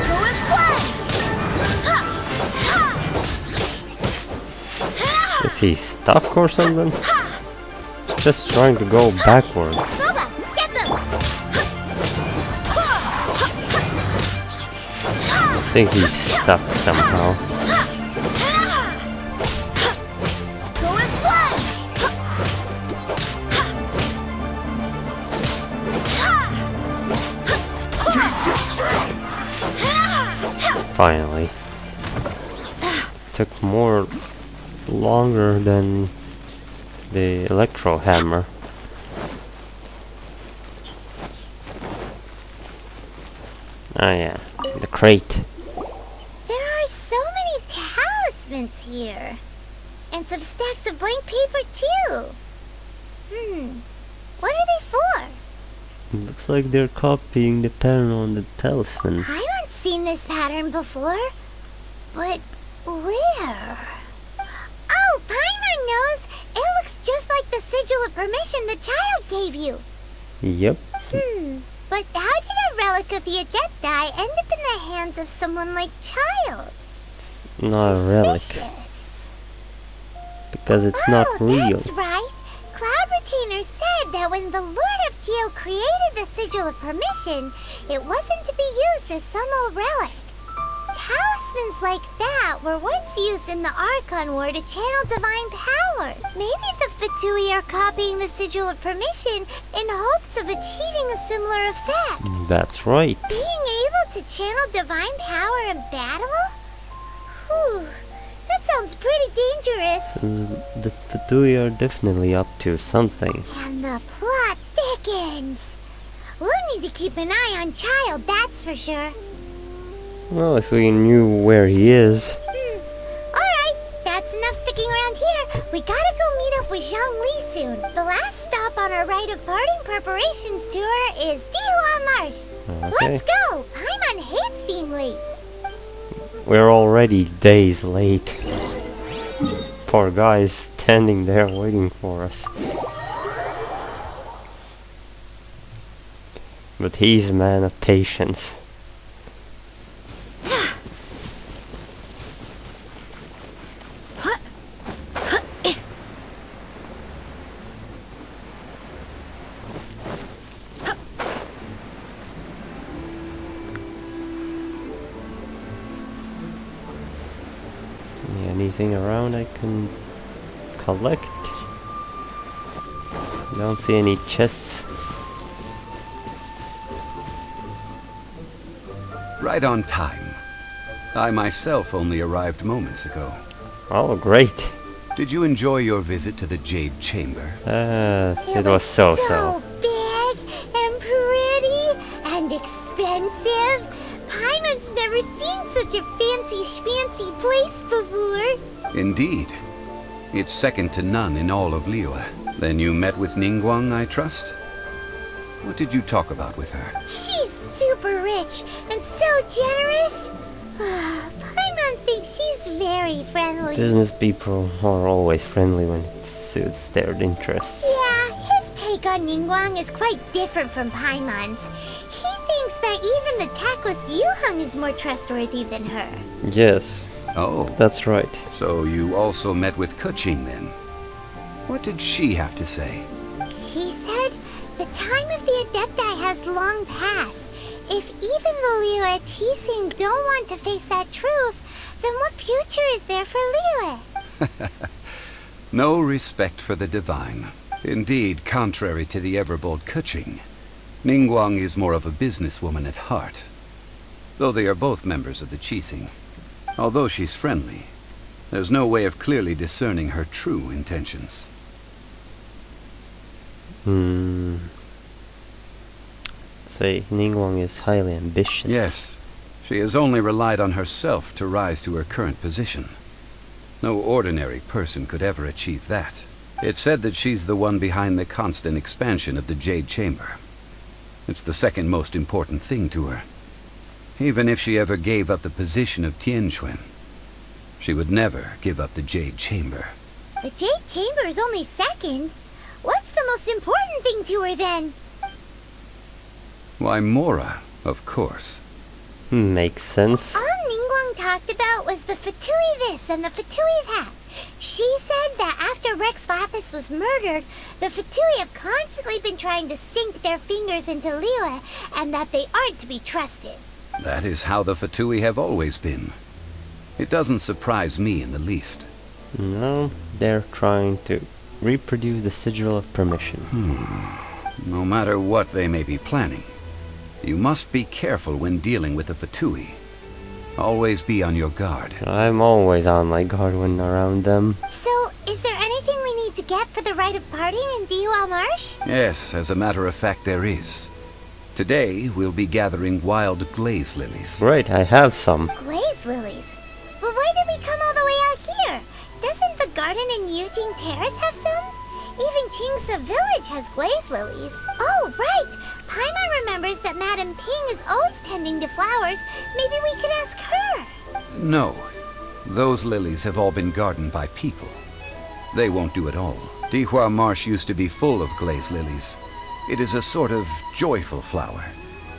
Go as one! Is he stuck or something? Just trying to go backwards. Bubba, get them! I think he's stuck somehow. Go as one! Finally. It took longer than the electro hammer. Ah yeah, the crate. There are so many talismans here. And some stacks of blank paper too. What are they for? Looks like they're copying the pattern on the talisman. I haven't seen this pattern before. But where? Oh, Paimon knows! It looks just like the sigil of permission the child gave you. Yep. But how did a relic of the Adepti end up in the hands of someone like Childe? It's not a relic. Suspicious. Because it's not real. That's right. Cloud Retainer said that when the Lord of Geo created the sigil of permission, it wasn't to be used as some old relic. Talismans like that were once used in the Archon War to channel divine powers. Maybe the Fatui are copying the sigil of permission in hopes of achieving a similar effect. That's right. Being able to channel divine power in battle? Whew, that sounds pretty dangerous. So the Fatui are definitely up to something. And the plot thickens. We'll need to keep an eye on Childe, that's for sure. Well, if we knew where he is. Alright, that's enough sticking around here. We gotta go meet up with Zhongli soon. The last stop on our rite of parting preparations tour is Dihua Marsh. Okay. Let's go! Paimon hates being late. We're already days late. Poor guy is standing there waiting for us. But he's a man of patience. Anything around I can collect? Don't see any chests. Right on time. I myself only arrived moments ago. Oh, great. Did you enjoy your visit to the Jade Chamber? It was so-so. Big and pretty and expensive. Paimon's never seen such a fancy schmancy place before. Indeed. It's second to none in all of Liyue. Then you met with Ningguang, I trust? What did you talk about with her? She's super rich and so generous. Paimon thinks she's very friendly. Business people are always friendly when it suits their interests. Yeah, his take on Ningguang is quite different from Paimon's. He thinks that even the tactless Yuheng is more trustworthy than her. Yes. Oh. That's right. So you also met with Keqing then? What did she have to say? She said the time of the Adepti has long passed. If even the Liyue Qixing don't want to face that truth, then what future is there for Liyue? No respect for the divine. Indeed, contrary to the ever-bold Keqing, Ningguang is more of a businesswoman at heart. Though they are both members of the Qixing. Although she's friendly, there's no way of clearly discerning her true intentions. say Ningguang is highly ambitious. Yes. She has only relied on herself to rise to her current position. No ordinary person could ever achieve that. It's said that she's the one behind the constant expansion of the Jade Chamber. It's the second most important thing to her. Even if she ever gave up the position of Tianquan, she would never give up the Jade Chamber. The Jade Chamber is only second. What's the most important thing to her then? Why, Mora, of course. Makes sense. All Ningguang talked about was the Fatui this and the Fatui that. She said that after Rex Lapis was murdered, the Fatui have constantly been trying to sink their fingers into Liyue, and that they aren't to be trusted. That is how the Fatui have always been. It doesn't surprise me in the least. No, they're trying to reproduce the sigil of permission. No matter what they may be planning, you must be careful when dealing with the Fatui. Always be on your guard. I'm always on my guard when around them. So, is there anything we need to get for the rite of parting in Dihua Marsh? Yes, as a matter of fact, there is. Today, we'll be gathering wild glaze lilies. Right, I have some. Glaze lilies? But why did we come all the way out here? Doesn't the garden in Yujing Terrace have some? Even Qingse Village has glaze lilies. Oh, right! Paimon remembers that Madame Ping is always tending to flowers. Maybe we could ask her. No. Those lilies have all been gardened by people. They won't do it all. Dihua Marsh used to be full of glaze lilies. It is a sort of joyful flower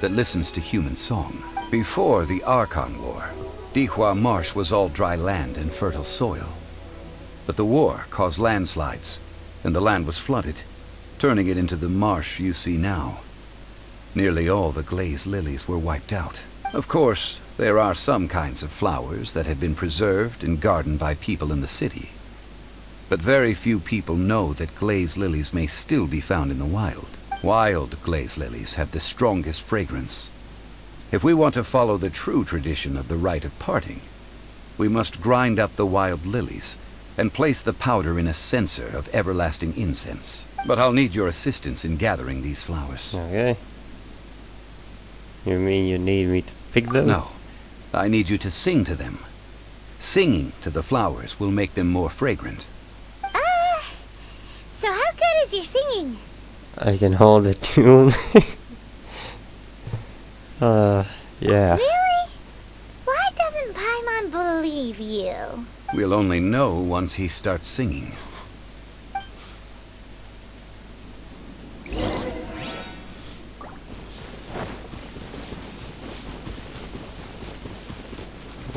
that listens to human song. Before the Archon War, Dihua Marsh was all dry land and fertile soil. But the war caused landslides, and the land was flooded, turning it into the marsh you see now. Nearly all the glaze lilies were wiped out. Of course, there are some kinds of flowers that have been preserved and gardened by people in the city. But very few people know that glaze lilies may still be found in the wild. Wild glaze lilies have the strongest fragrance. If we want to follow the true tradition of the rite of parting, we must grind up the wild lilies and place the powder in a censer of everlasting incense. But I'll need your assistance in gathering these flowers. Okay. You mean you need me to pick them? No. I need you to sing to them. Singing to the flowers will make them more fragrant. So how good is your singing? I can hold the tune. Yeah. Really? Why doesn't Paimon believe you? We'll only know once he starts singing.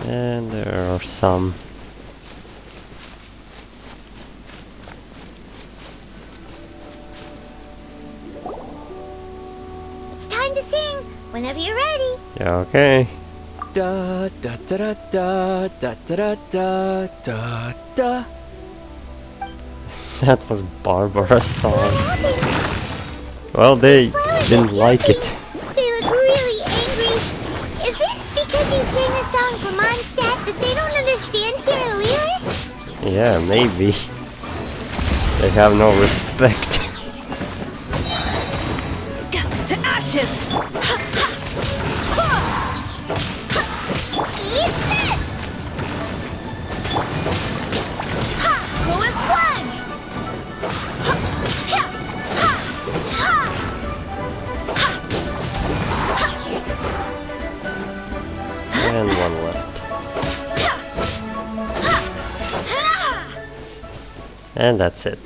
And there are some. It's time to sing. Whenever you're ready. Yeah, okay. Da da da da da da da da da. That was Barbara's song. What happened? Well, they Flowers didn't are like jumping. it. They look really angry. Is it because you sang a song for Mondstadt that they don't understand here in Liyue? Yeah, maybe. They have no respect. To ashes! Eat this! Ha! Who is one? Ha! Ha! Ha! Ha! And one left. And that's it.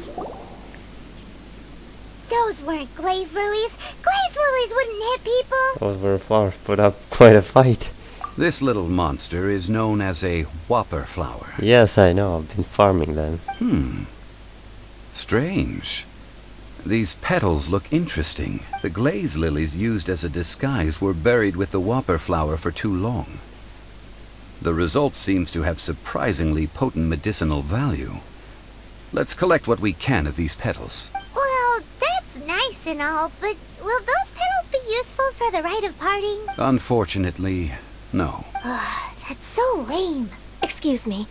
Those weren't glaze lilies. Glaze lilies wouldn't hit people. Those were flowers put up quite a fight. This little monster is known as a whopper flower. Yes, I know. I've been farming them. Strange. These petals look interesting. The glaze lilies used as a disguise were buried with the whopper flower for too long. The result seems to have surprisingly potent medicinal value. Let's collect what we can of these petals. Well, that's nice and all, but will those petals be useful for the rite of parting? Unfortunately, no. That's so lame. Excuse me.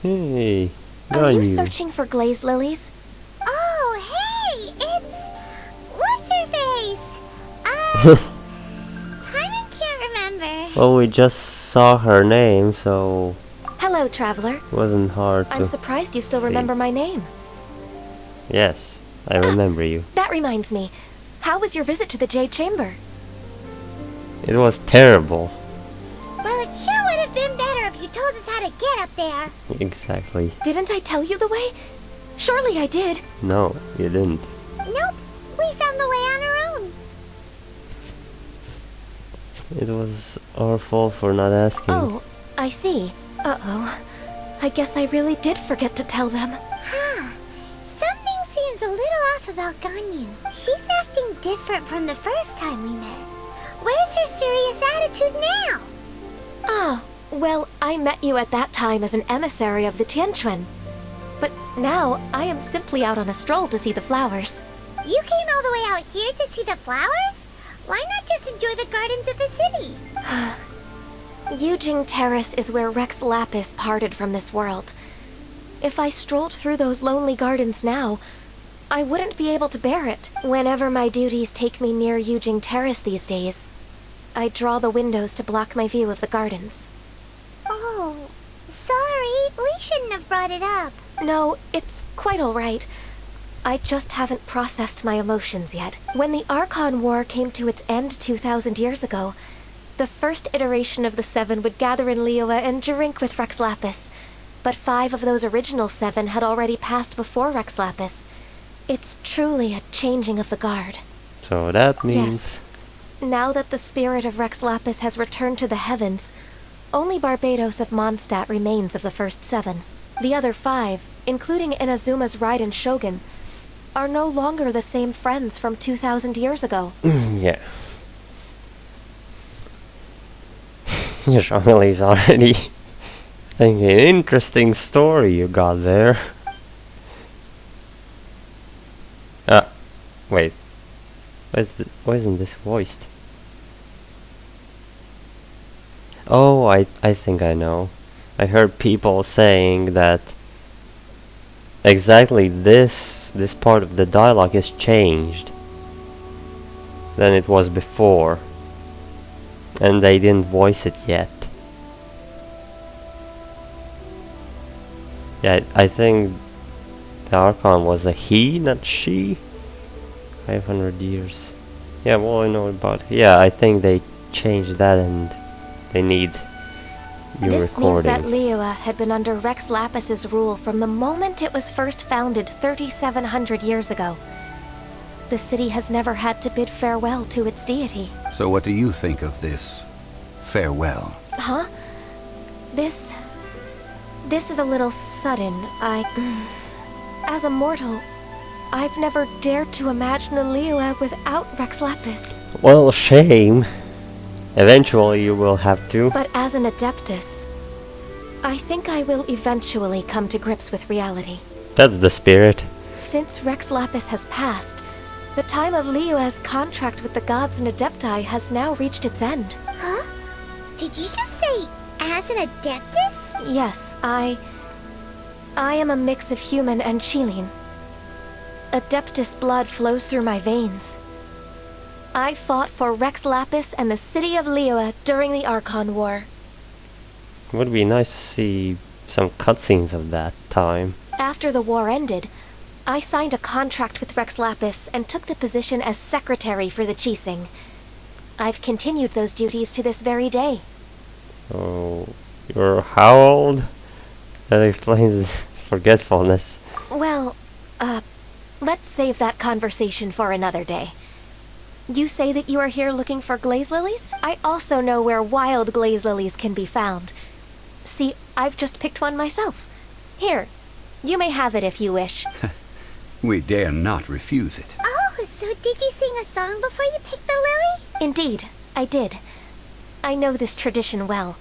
Hey, Are you Ganyu. searching for glaze lilies? Oh, hey! It's... What's-her-face? Paimon can't remember. Well, we just saw her name, so Hello, traveler. it wasn't hard to I'm surprised you still see. remember my name. Yes, I remember you. That reminds me. How was your visit to the Jade Chamber? It was terrible. Well, it sure would have been better if you told us how to get up there. Exactly. Didn't I tell you the way? Surely I did. No, you didn't. Nope, we found the way on our own. It was our fault for not asking. Oh, I see. Uh-oh. I guess I really did forget to tell them. Huh. Something seems a little off about Ganyu. She's acting different from the first time we met. Where's her serious attitude now? Ah, well, I met you at that time as an emissary of the Tianquan. But now, I am simply out on a stroll to see the flowers. You came all the way out here to see the flowers? Why not just enjoy the gardens of the city? Yujing Terrace is where Rex Lapis parted from this world. If I strolled through those lonely gardens now, I wouldn't be able to bear it. Whenever my duties take me near Yujing Terrace these days, I draw the windows to block my view of the gardens. Oh, sorry. We shouldn't have brought it up. No, it's quite all right. I just haven't processed my emotions yet. When the Archon War came to its end 2,000 years ago, the first iteration of the Seven would gather in Liyue and drink with Rex Lapis. But 5 of those original 7 had already passed before Rex Lapis. It's truly a changing of the guard. So that means... Yes. Now that the spirit of Rex Lapis has returned to the heavens, only Barbados of Mondstadt remains of the first 7. The other 5, including Inazuma's rite and Shogun, are no longer the same friends from 2,000 years ago. Yeah. Your family's already thinking, interesting story you got there. Wait. Why isn't this voiced? Oh, I think I know. I heard people saying that exactly this part of the dialogue is changed than it was before, and they didn't voice it yet. Yeah, I think the Archon was a he, not she. 500 years. Yeah, well, I know about. Yeah, I think they changed that, and they need you This means recording. that Liyue had been under Rex Lapis's rule from the moment it was first founded 3,700 years ago. The city has never had to bid farewell to its deity. So what do you think of this farewell? Huh? This is a little sudden. As a mortal, I've never dared to imagine a Liyue without Rex Lapis. Well, shame. Eventually you will have to. But as an Adeptus, I think I will eventually come to grips with reality. That's the spirit. Since Rex Lapis has passed, the time of Liyue's contract with the gods and Adepti has now reached its end. Huh? Did you just say, as an Adeptus? Yes, I am a mix of human and Childe. Adeptus blood flows through my veins. I fought for Rex Lapis and the city of Liyue during the Archon War. It would be nice to see some cutscenes of that time. After the war ended, I signed a contract with Rex Lapis and took the position as secretary for the Qixing. I've continued those duties to this very day. Oh, you're how old? That explains forgetfulness. Well, let's save that conversation for another day. You say that you are here looking for glaze lilies? I also know where wild glaze lilies can be found. See, I've just picked one myself. Here, you may have it if you wish. We dare not refuse it. Oh, so did you sing a song before you picked the lily? Indeed, I did. I know this tradition well.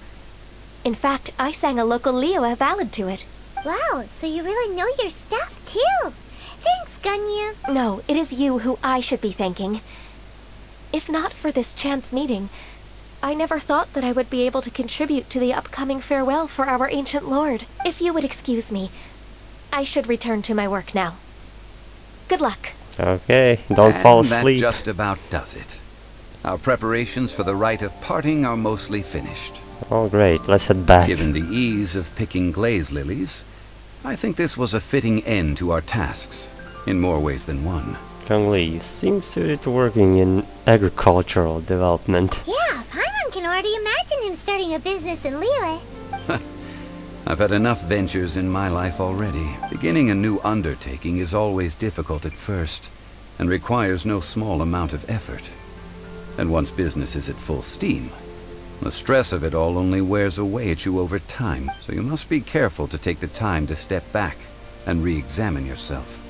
In fact, I sang a local Liyue ballad to it. Wow, so you really know your stuff, too. Thanks, Ganyu. No, it is you who I should be thanking. If not for this chance meeting, I never thought that I would be able to contribute to the upcoming farewell for our ancient lord. If you would excuse me, I should return to my work now. Good luck. Okay, don't fall That asleep. just about does it. Our preparations for the rite of parting are mostly finished. Oh great, let's head back. Given the ease of picking glaze lilies, I think this was a fitting end to our tasks, in more ways than one. Zhongli, you seem suited to working in agricultural development. Yeah, Paimon can already imagine him starting a business in Liyue. I've had enough ventures in my life already. Beginning a new undertaking is always difficult at first, and requires no small amount of effort. And once business is at full steam, the stress of it all only wears away at you over time, so you must be careful to take the time to step back and re-examine yourself.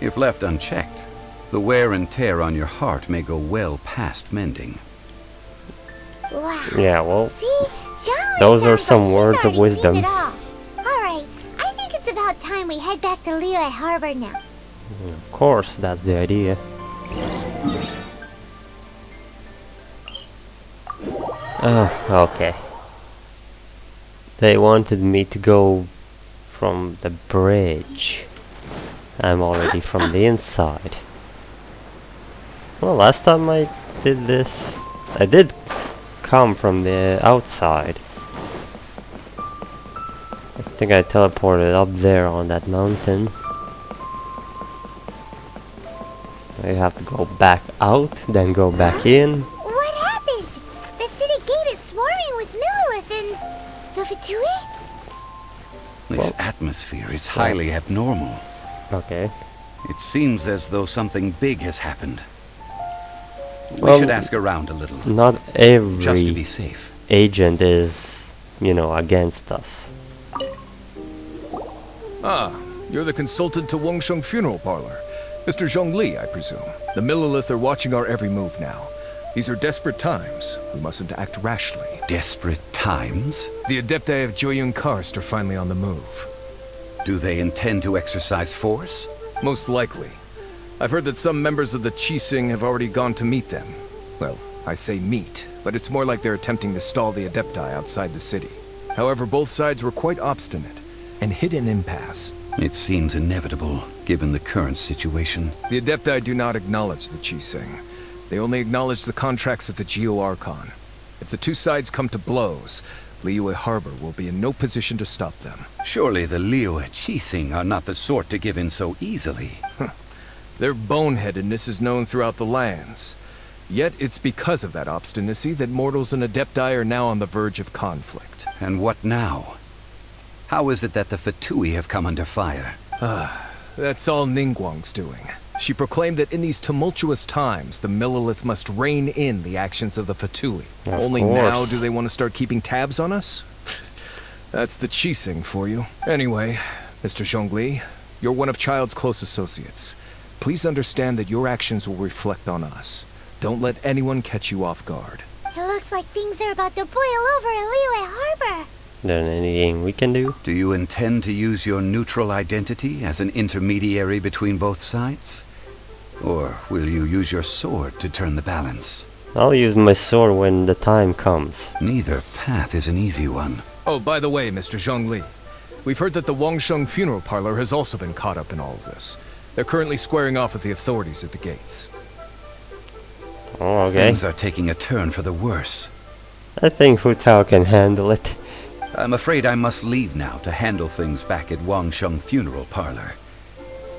If left unchecked, the wear and tear on your heart may go well past mending. Wow. Yeah, well, See? Zhongli those are sounds some like he's words of already wisdom. seen it all. Alright, I think it's about time we head back to Liyue Harbor now. Of course, that's the idea. Oh, okay. They wanted me to go from the bridge. I'm already from the inside. Well, last time I did this, I did come from the outside. I think I teleported up there on that mountain. I have to go back out, then go back in. What happened? The city gate is swarming with Millilith and the Fatui? This atmosphere is highly abnormal. Okay. It seems as though something big has happened. We Well, should ask around a little. Not Just to every be safe. agent is, against us. Ah, you're the consultant to Wangsheng Funeral Parlor. Mr. Zhongli, I presume. The Millilith are watching our every move now. These are desperate times. We mustn't act rashly. Desperate times? The Adepti of Joyun Karst are finally on the move. Do they intend to exercise force? Most likely. I've heard that some members of the Qixing have already gone to meet them. Well, I say meet, but it's more like they're attempting to stall the Adepti outside the city. However, both sides were quite obstinate and hit an impasse. It seems inevitable, given the current situation. The Adepti do not acknowledge the Qixing. They only acknowledge the contracts of the Geo-Archon. If the two sides come to blows, Liyue Harbor will be in no position to stop them. Surely the Liyue Qixing are not the sort to give in so easily. Their boneheadedness is known throughout the lands. Yet it's because of that obstinacy that mortals and Adepti are now on the verge of conflict. And what now? How is it that the Fatui have come under fire? That's all Ningguang's doing. She proclaimed that in these tumultuous times, the Millilith must rein in the actions of the Fatui. Only now do they want to start keeping tabs on us? That's the Qixing for you. Anyway, Mr. Zhongli, you're one of Childe's close associates. Please understand that your actions will reflect on us. Don't let anyone catch you off guard. It looks like things are about to boil over in Liyue Harbor. There anything we can do? Do you intend to use your neutral identity as an intermediary between both sides? Or will you use your sword to turn the balance? I'll use my sword when the time comes. Neither path is an easy one. Oh, by the way, Mr. Zhongli, we've heard that the Wangsheng Funeral Parlor has also been caught up in all of this. They're currently squaring off with the authorities at the gates. Oh, okay. Things are taking a turn for the worse. I think Hu Tao can handle it. I'm afraid I must leave now to handle things back at Wangsheng Funeral Parlor.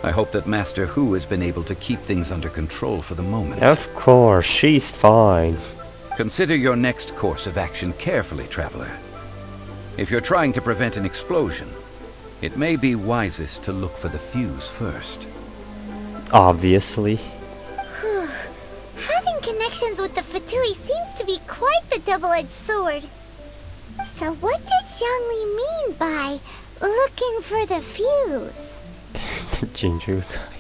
I hope that Master Hu has been able to keep things under control for the moment. Of course, she's fine. Consider your next course of action carefully, Traveler. If you're trying to prevent an explosion, it may be wisest to look for the fuse first. Obviously. Having connections with the Fatui seems to be quite the double-edged sword. So what does Zhongli mean by looking for the fuse? The ginger guy.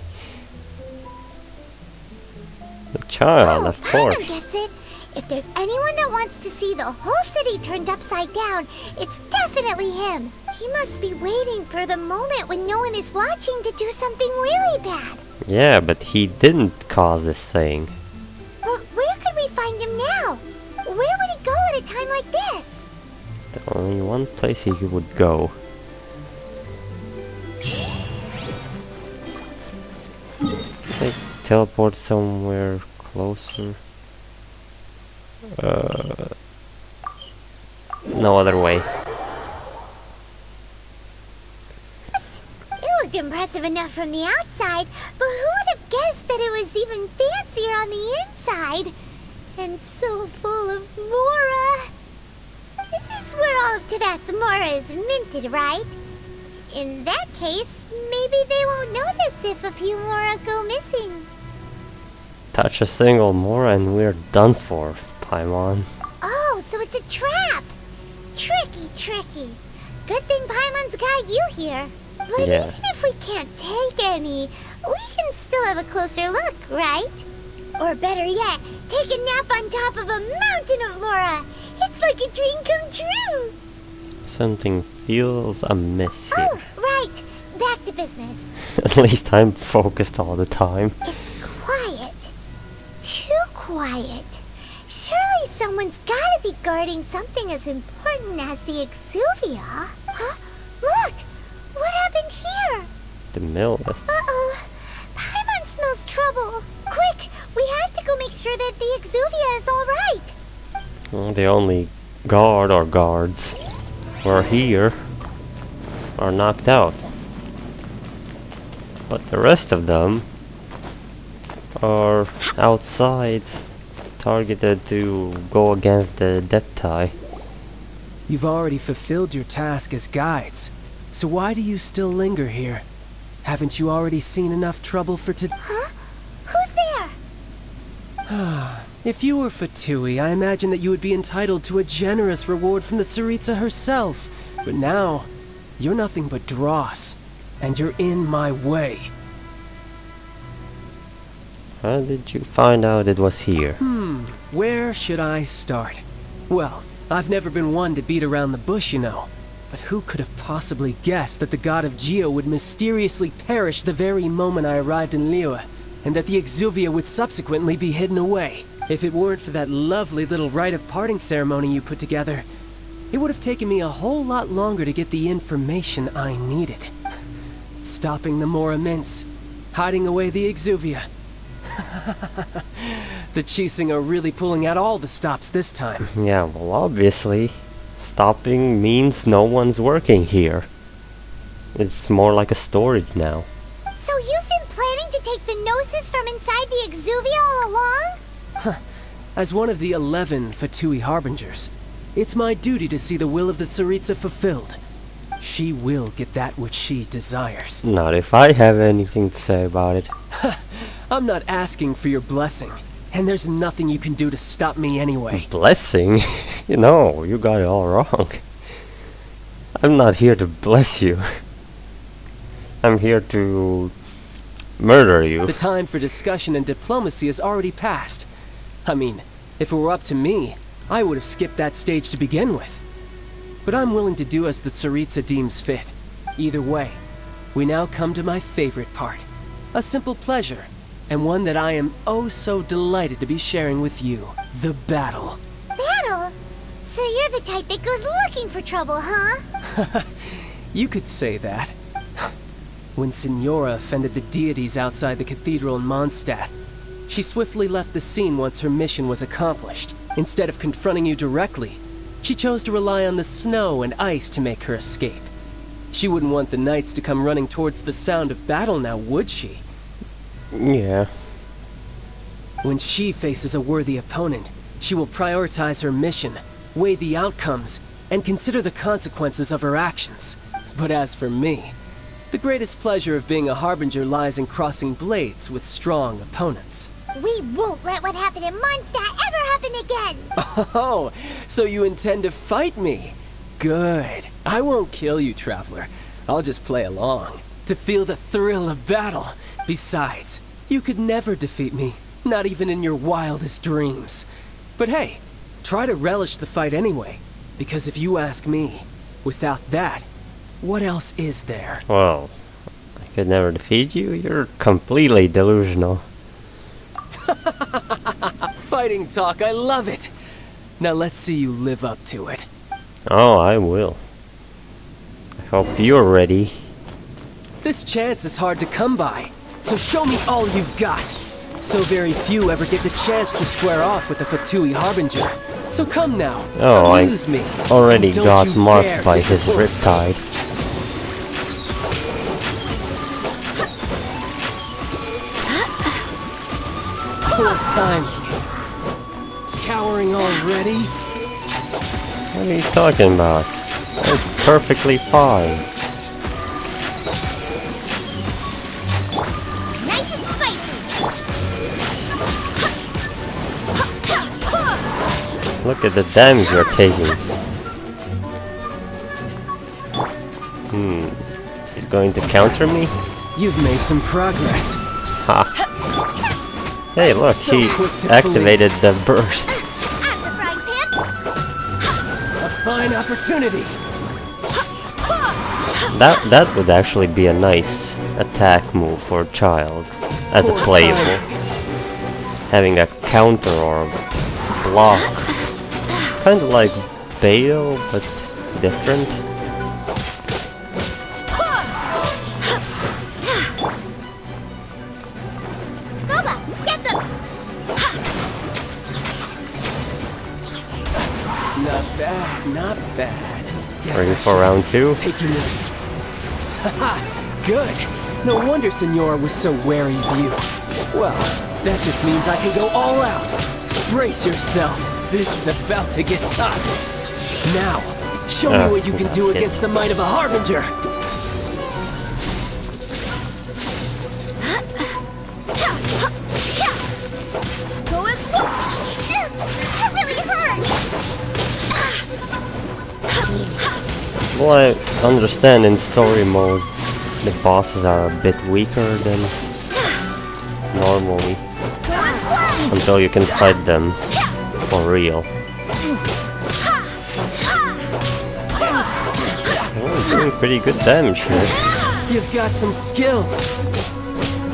The child, of Paimon course. gets it. If there's anyone that wants to see the whole city turned upside down, it's definitely him. He must be waiting for the moment when no one is watching to do something really bad. Yeah, but he didn't cause this thing. But where could we find him now? Where would he go at a time like this? The only one place he would go. Like teleport somewhere closer. No other way. It looked impressive enough from the outside, but who would have guessed that it was even fancier on the inside? And so full of Mora. This is where all of Tibet's Mora is minted, right? In that case, maybe they won't notice if a few Mora go missing. Touch a single more and we're done for, Paimon. Oh, so it's a trap! Tricky, tricky. Good thing Paimon's got you here. But Yeah. even if we can't take any, we can still have a closer look, right? Or better yet, take a nap on top of a mountain of Mora. It's like a dream come true. Something feels amiss here. Oh, right. Back to business. At least I'm focused all the time. It's quiet. Too quiet. Surely someone's gotta be guarding something as important as the Exuvia. Huh? Look! What happened here? The Millith. Uh-oh. Paimon smells trouble. Quick! We have to go make sure that the Exuvia is alright. Well, the only guard or guards who are here are knocked out. But the rest of them are outside, targeted to go against the Deptai. You've already fulfilled your task as guides, so why do you still linger here? Haven't you already seen enough trouble for today? Huh? Who's there? If you were Fatui, I imagine that you would be entitled to a generous reward from the Tsaritsa herself. But now, you're nothing but dross, and you're in my way. How did you find out it was here? Where should I start? Well, I've never been one to beat around the bush, you know. But who could have possibly guessed that the god of Geo would mysteriously perish the very moment I arrived in Liyue, and that the Exuvia would subsequently be hidden away? If it weren't for that lovely little rite of parting ceremony you put together, it would have taken me a whole lot longer to get the information I needed. Stopping the Mora Mints, hiding away the Exuvia. The Chising are really pulling out all the stops this time. Yeah, well, obviously, stopping means no one's working here. It's more like a storage now. So you've been planning to take the Gnosis from inside the Exuvia all along? As one of the 11 Fatui Harbingers, it's my duty to see the will of the Tsaritsa fulfilled. She will get that which she desires. Not if I have anything to say about it. I'm not asking for your blessing, and there's nothing you can do to stop me anyway. Blessing? No, you got it all wrong. I'm not here to bless you. I'm here to murder you. The time for discussion and diplomacy has already passed. I mean, if it were up to me, I would have skipped that stage to begin with. But I'm willing to do as the Tsaritsa deems fit. Either way, we now come to my favorite part. A simple pleasure, and one that I am oh so delighted to be sharing with you. The battle. Battle? So you're the type that goes looking for trouble, huh? You could say that. When Signora offended the deities outside the cathedral in Mondstadt, she swiftly left the scene once her mission was accomplished. Instead of confronting you directly, she chose to rely on the snow and ice to make her escape. She wouldn't want the knights to come running towards the sound of battle now, would she? Yeah. When she faces a worthy opponent, she will prioritize her mission, weigh the outcomes, and consider the consequences of her actions. But as for me, the greatest pleasure of being a Harbinger lies in crossing blades with strong opponents. We won't let what happened in Mondstadt ever happen again! Oh, so you intend to fight me? Good. I won't kill you, Traveler. I'll just play along, to feel the thrill of battle. Besides, you could never defeat me, not even in your wildest dreams. But hey, try to relish the fight anyway, because if you ask me, without that, what else is there? Well, I could never defeat you? You're completely delusional. Fighting talk, I love it! Now let's see you live up to it. Oh, I will. I hope you're ready. This chance is hard to come by, so show me all you've got! So very few ever get the chance to square off with the Fatui Harbinger. So come now, Oh, amuse me. I already And don't got you marked dare by his disappoint. riptide. Poor timing. Cowering already? What are you talking about? That's perfectly fine. Nice and spicy. Look at the damage you're taking. He's going to counter me? You've made some progress. Ha. Hey, look, So he quick to activated the burst. At the frying pan. A fine opportunity. That would actually be a nice attack move for Childe as a Poor playable. timing. Having a counter or block. Kind of like Bale, but different. Goba, get them. Not bad, not bad. Guess Ready I for should round 2? take you this. Haha, good. No wonder Senora was so wary of you. Well, that just means I can go all out. Brace yourself. This is about to get tough. Now, show me what you can do okay. against the might of a Harbinger. Go as well. That really hurt. Well, I understand in story mode the bosses are a bit weaker than normally. Go as well. Until you can fight them for real. Oh, doing pretty good damage here. You've got some skills.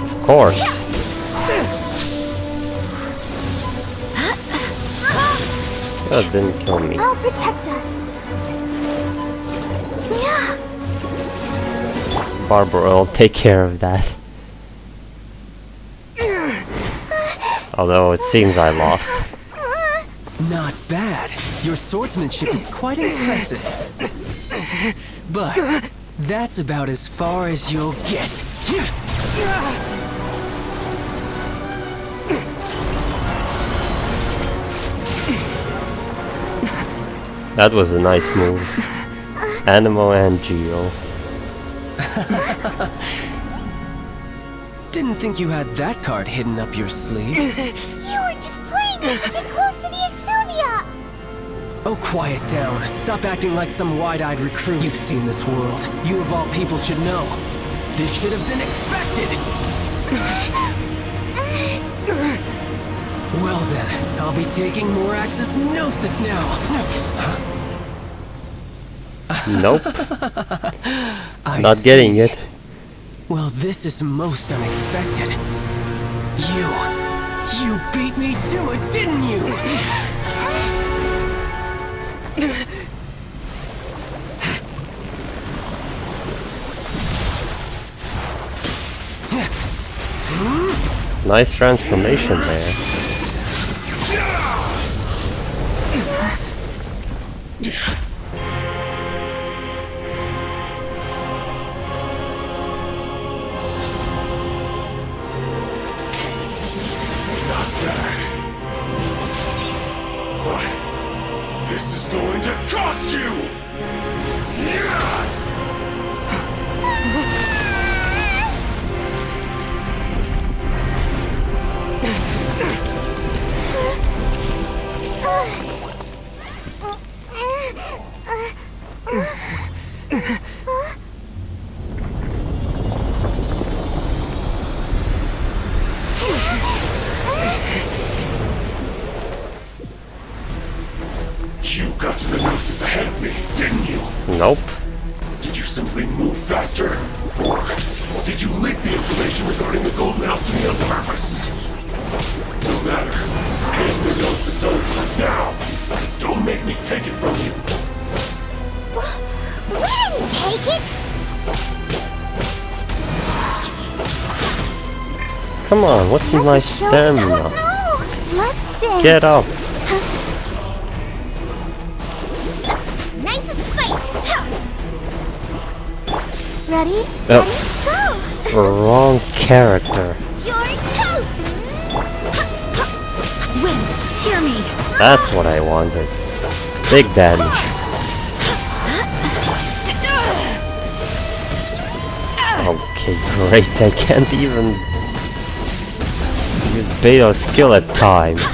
Of course. That didn't kill me. I'll protect us. Yeah. Barbara will take care of that. Although it seems I lost. Not bad. Your swordsmanship is quite impressive. But that's about as far as you'll get. That was a nice move. Animo and Geo. Didn't think you had that card hidden up your sleeve. You were just playing it to get close to the Exuvia. Oh, quiet down. Stop acting like some wide-eyed recruit. You've seen this world. You of all people should know. This should have been expected. Well then, I'll be taking Morax's Gnosis now. Nope. I Not getting see. it. Well, this is most unexpected. You beat me to it, didn't you? Nice transformation there. Not that. But this is going to cost you! You got to the Gnosis ahead of me, didn't you? Nope. Did you simply move faster? Or did you leak the information regarding the Golden House to me on purpose? No matter. Hand the Gnosis over now. Don't make me take it from you. We didn't take it. Come on, what's my stamina? Let's dance. Get up. Nice and spike. Ready, steady, go. Wrong character. You're toast. Wait, hear me. That's what I wanted. Big damage. Okay, great. I can't even use beta skill at time. Out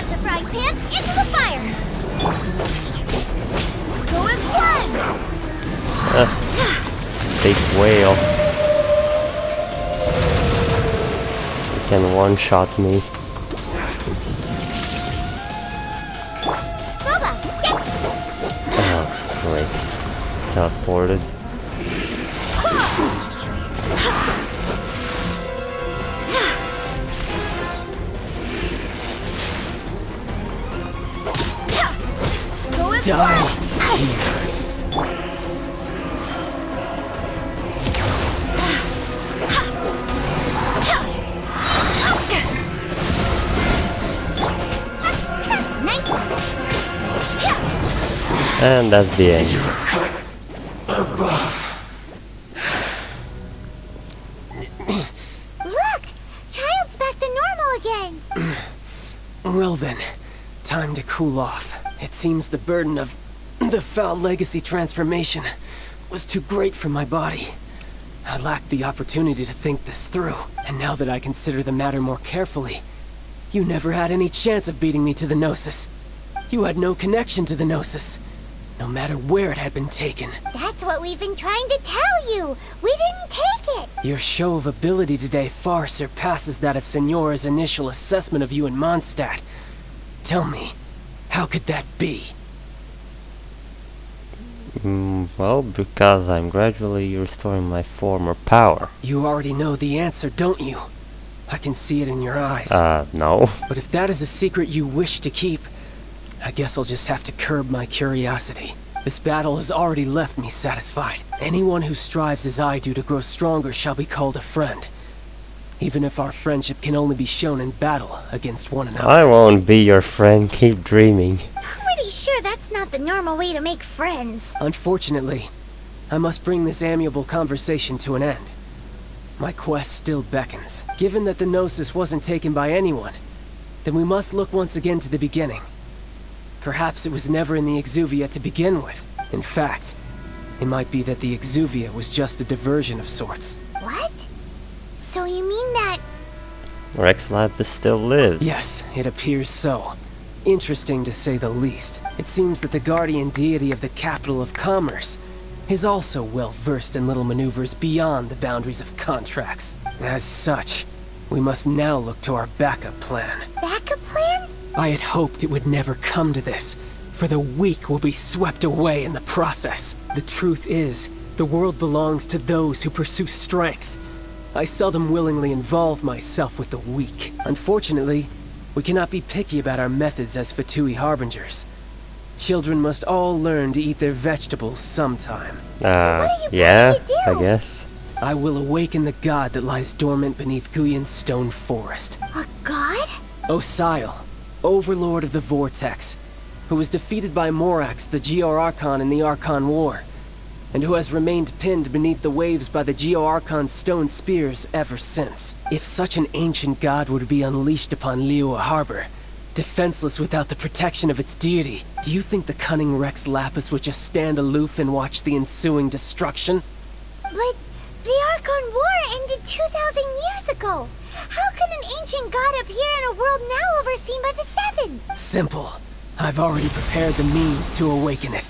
of the frying pan, into the fire. Go as one. Big whale. You can one-shot me. Boba, get. Oh, great. Teleported. Go as Die one. here. Nice. And that's the end. Look, Childe's back to normal again. Well then, time to cool off. It seems the burden of the foul legacy transformation was too great for my body. I lacked the opportunity to think this through, and now that I consider the matter more carefully, you never had any chance of beating me to the Gnosis. You had no connection to the Gnosis, no matter where it had been taken. That's what we've been trying to tell you. We didn't take it. Your show of ability today far surpasses that of Signora's initial assessment of you in Mondstadt. Tell me, how could that be? Well, because I'm gradually restoring my former power. You already know the answer, don't you? I can see it in your eyes. No. But if that is a secret you wish to keep, I guess I'll just have to curb my curiosity. This battle has already left me satisfied. Anyone who strives as I do to grow stronger shall be called a friend. Even if our friendship can only be shown in battle against one another. I won't be your friend. Keep dreaming. Pretty sure that's not the normal way to make friends. Unfortunately, I must bring this amiable conversation to an end. My quest still beckons. Given that the Gnosis wasn't taken by anyone, then we must look once again to the beginning. Perhaps it was never in the Exuvia to begin with. In fact, it might be that the Exuvia was just a diversion of sorts. What? So you mean that... Rex Lapis still lives. Yes, it appears so. Interesting to say the least. It seems that the guardian deity of the capital of commerce is also well versed in little maneuvers beyond the boundaries of contracts. As such, we must now look to our backup plan. Backup plan? I had hoped it would never come to this, for the weak will be swept away in the process. The truth is, the world belongs to those who pursue strength. I seldom willingly involve myself with the weak. Unfortunately, we cannot be picky about our methods as Fatui Harbingers. Children must all learn to eat their vegetables sometime. Yeah, I guess. I will awaken the god that lies dormant beneath Guyon's stone forest. A god? Osial, overlord of the Vortex, who was defeated by Morax, the Geo-Archon in the Archon War, and who has remained pinned beneath the waves by the Geo-Archon's stone spears ever since. If such an ancient god were to be unleashed upon Liyue Harbor, defenseless without the protection of its deity, do you think the cunning Rex Lapis would just stand aloof and watch the ensuing destruction? But the Archon War ended 2,000 years ago. How can an ancient god appear in a world now overseen by the Seven? Simple. I've already prepared the means to awaken it.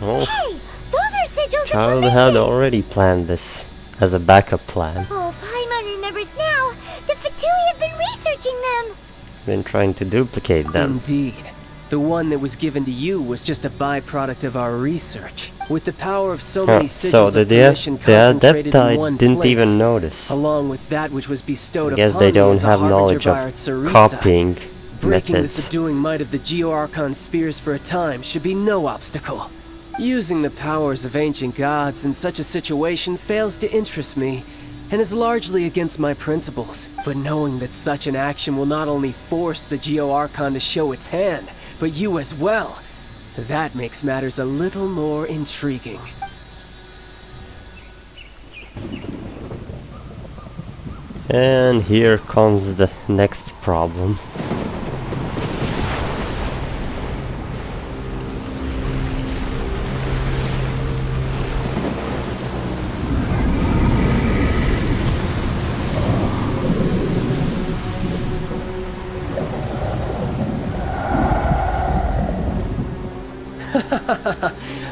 Oh. Hey, those are sigils Childe of had permission. already planned this as a backup plan. Oh, Paimon remembers now. The Fatui have been researching them. Been trying to duplicate them. Indeed. The one that was given to you was just a byproduct of our research. With the power of so many sigils So of permission the concentrated in one Adepti didn't place, even notice. along with that which was bestowed I guess upon they me don't as a have harbinger knowledge by our of Tsaritsa. copying Breaking the methods. subduing might of the Geo-Archon spears for a time should be no obstacle. Using the powers of ancient gods in such a situation fails to interest me, and is largely against my principles. But knowing that such an action will not only force the Geo-Archon to show its hand, but you as well, that makes matters a little more intriguing. And here comes the next problem.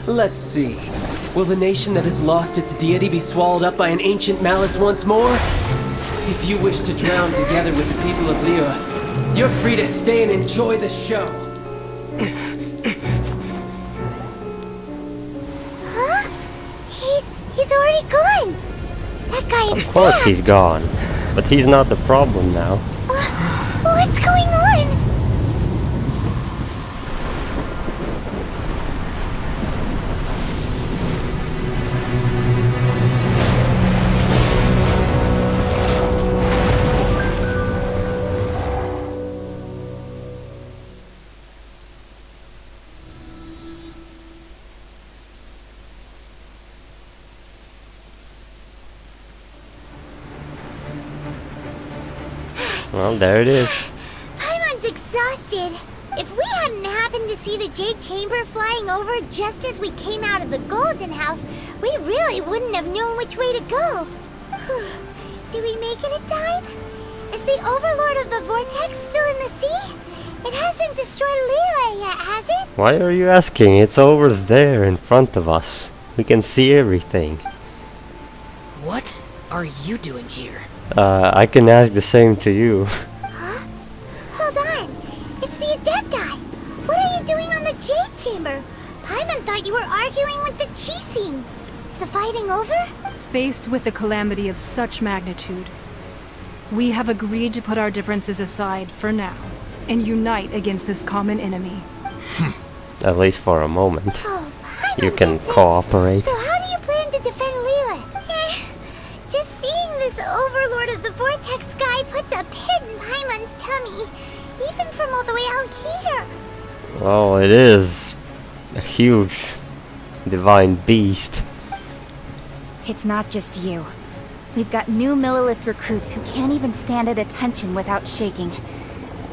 Let's see. Will the nation that has lost its deity be swallowed up by an ancient malice once more? If you wish to drown together with the people of Liyue, you're free to stay and enjoy the show. Huh? He's already gone. That guy is Of course fast. he's gone, but he's not the problem now. What's going on? Well, there it is. Paimon's exhausted. If we hadn't happened to see the Jade Chamber flying over just as we came out of the Golden House, we really wouldn't have known which way to go. Did we make it in time? Is the Overlord of the Vortex still in the sea? It hasn't destroyed Liyue yet, has it? Why are you asking? It's over there in front of us. We can see everything. What are you doing here? I can ask the same to you. Huh? Hold on. It's the Adepti. What are you doing on the Jade Chamber? Paimon thought you were arguing with the Chising. Is the fighting over? Faced with a calamity of such magnitude, we have agreed to put our differences aside for now and unite against this common enemy. At least for a moment. Oh, Paimon You can gets it. cooperate. So how do you plan to defend Liyue? Just seeing this Overlord of the Vortex guy puts a pit in Paimon's tummy, even from all the way out here. Well, it is a huge divine beast. It's not just you. We've got new Millilith recruits who can't even stand at attention without shaking.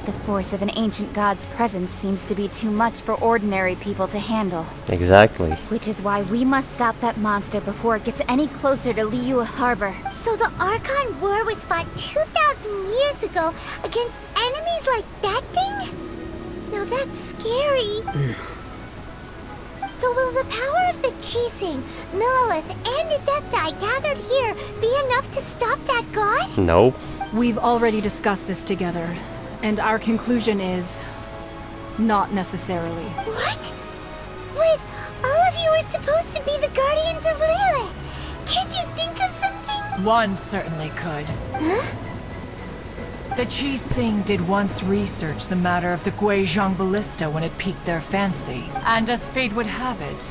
The force of an ancient god's presence seems to be too much for ordinary people to handle. Exactly. Which is why we must stop that monster before it gets any closer to Liyue Harbor. So the Archon War was fought 2,000 years ago against enemies like that thing? Now that's scary. So will the power of the Chising, Millilith, and Adepti gathered here be enough to stop that god? Nope. We've already discussed this together, and our conclusion is not necessarily. What? Wait, all of you are supposed to be the guardians of Liyue. Can't you think of something? One certainly could. Huh? The Chising did once research the matter of the Guizhong Ballista when it piqued their fancy. And as fate would have it,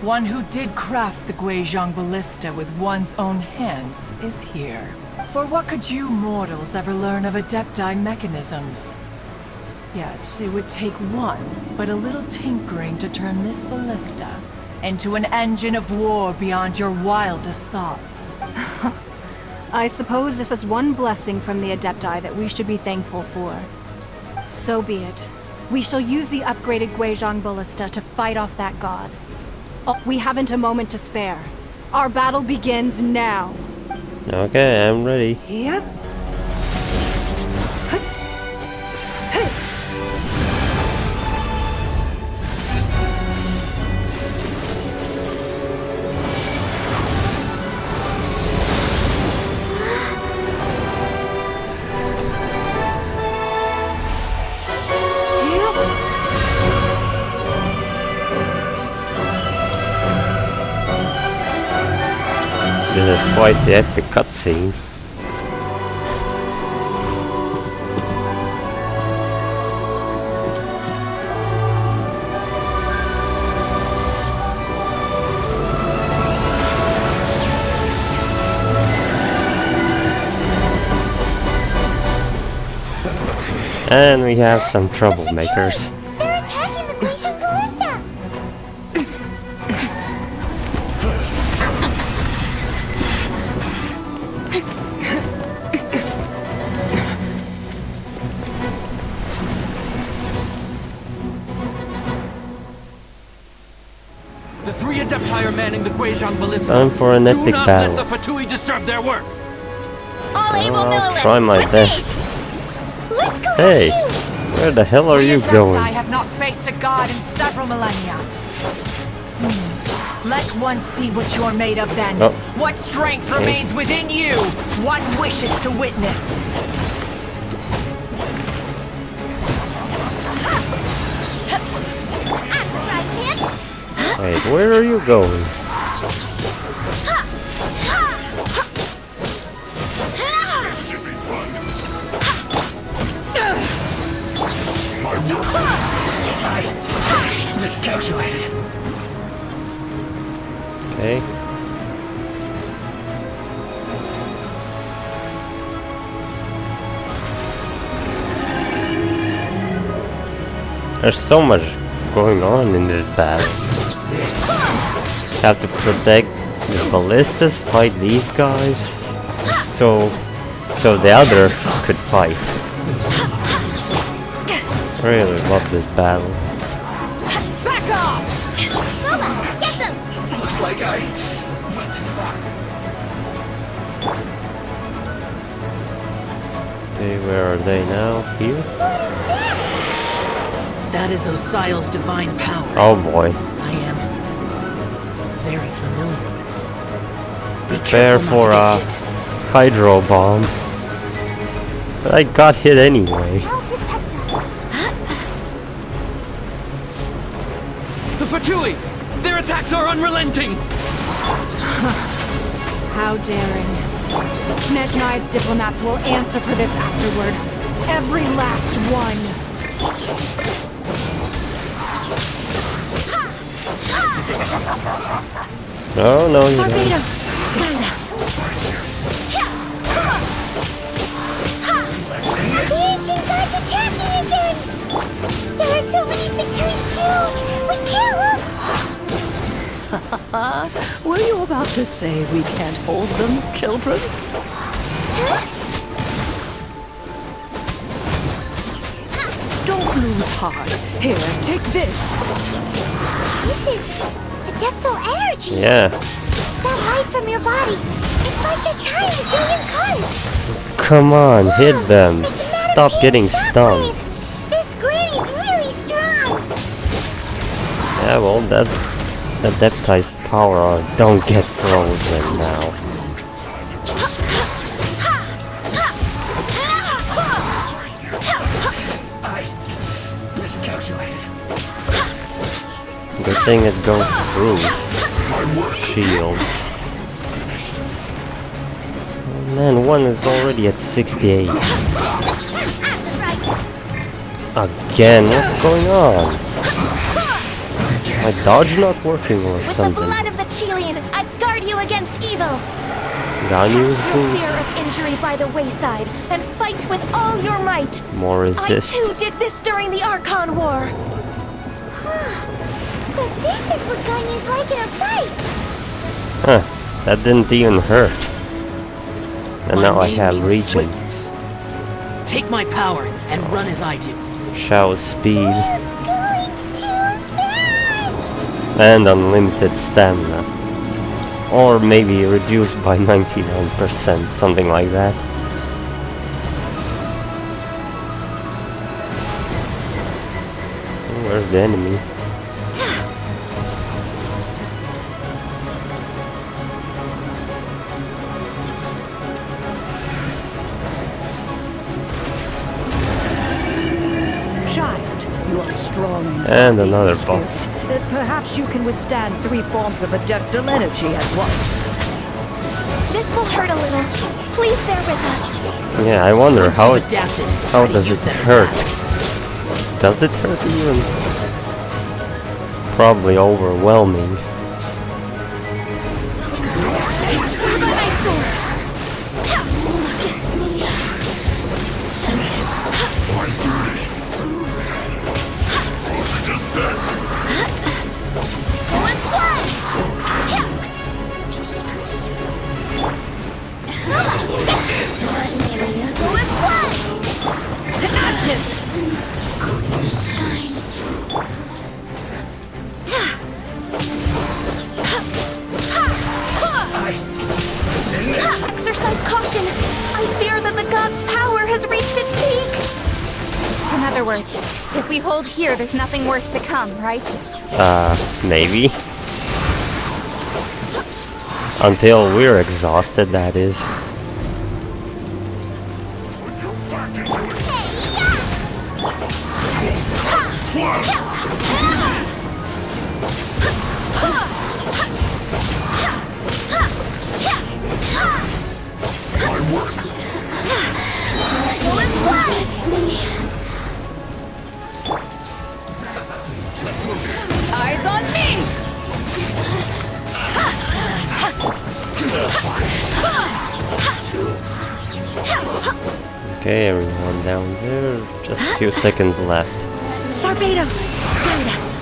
one who did craft the Guizhong Ballista with one's own hands is here. For what could you mortals ever learn of Adepti mechanisms? Yet, it would take one, but a little tinkering to turn this ballista into an engine of war beyond your wildest thoughts. I suppose this is one blessing from the Adepti that we should be thankful for. So be it. We shall use the upgraded Guizhong Ballista to fight off that god. Oh, we haven't a moment to spare. Our battle begins now. Okay, I'm ready. Yep. This is quite the epic cutscene. And we have some troublemakers. They're attacking the Genshin ballista! The three Adepti are manning the Guizhong ballista. Time for an epic Do not battle. let the Fatui disturb their work. I'll try my best. Let's go. Hey, where the hell are you I going? have not faced a god in several millennia. Let one see what you're made of then. Oh. What strength remains within you. One wishes to witness. Wait, where are you going? Should be fun. My work. I miscalculated. Okay. There's so much going on in this battle. Have to protect the ballistas, fight these guys, so the others could fight. Really love this battle. Back off! Lola, get them! Looks like I went too far. Okay, where are they now? Here? That is Osial's divine power. Oh boy. I am very familiar with it. Be Prepare careful for not a to get hit. hydro bomb. But I got hit anyway. The Fatui! Their attacks are unrelenting! How daring. Snezhnai's diplomats will answer for this afterward. Every last one. No, no, you don't. Barbados, guide us. The ancient god's attacking again! There are so many between two! We can't look! Were you about to say we can't hold them, children? Don't lose heart. Here, take this. This is adeptal energy! Yeah. That light from your body, it's like the tiny Julian cars! Come on, hit them. Stop getting stunned. This granny's really strong! Yeah, well, that's Adepti's power. Don't get frozen now. I miscalculated. Good thing it goes through shields. Oh man, one is already at 68. Again, what's going on? Is my dodge not working or With the something? blood of the Chilean, I guard you against evil. Ganyu's Cast your fear boost. of injury by the wayside and fight with all your might. More resist. I too did this during the Archon War. So this is what Ganyu's like in a fight! Huh, that didn't even hurt. And now I have means regen. swiftness. Take my power and run as I do. Shao speed. Going too fast! And unlimited stamina. Or maybe reduced by 99%, something like that. Where's the enemy? Child, you are strong. And another buff. Perhaps you can withstand 3 forms of adeptal energy at once. This will hurt a little. Please bear with us. Yeah, I wonder how it adapted, how try to does use it that hurt? Does it hurt even? Probably overwhelming. Destroy by my sword. Why do If we hold here, there's nothing worse to come, right? Maybe. Until we're exhausted, that is. Eyes on me! Okay, everyone down there. Just a few seconds left. Barbados, guide us.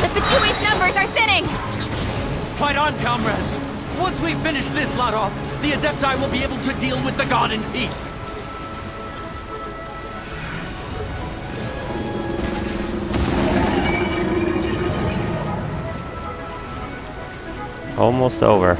The Fatui's numbers are thinning! Fight on, comrades! Once we finish this lot off, the Adepti will be able to deal with the god in peace. Almost over.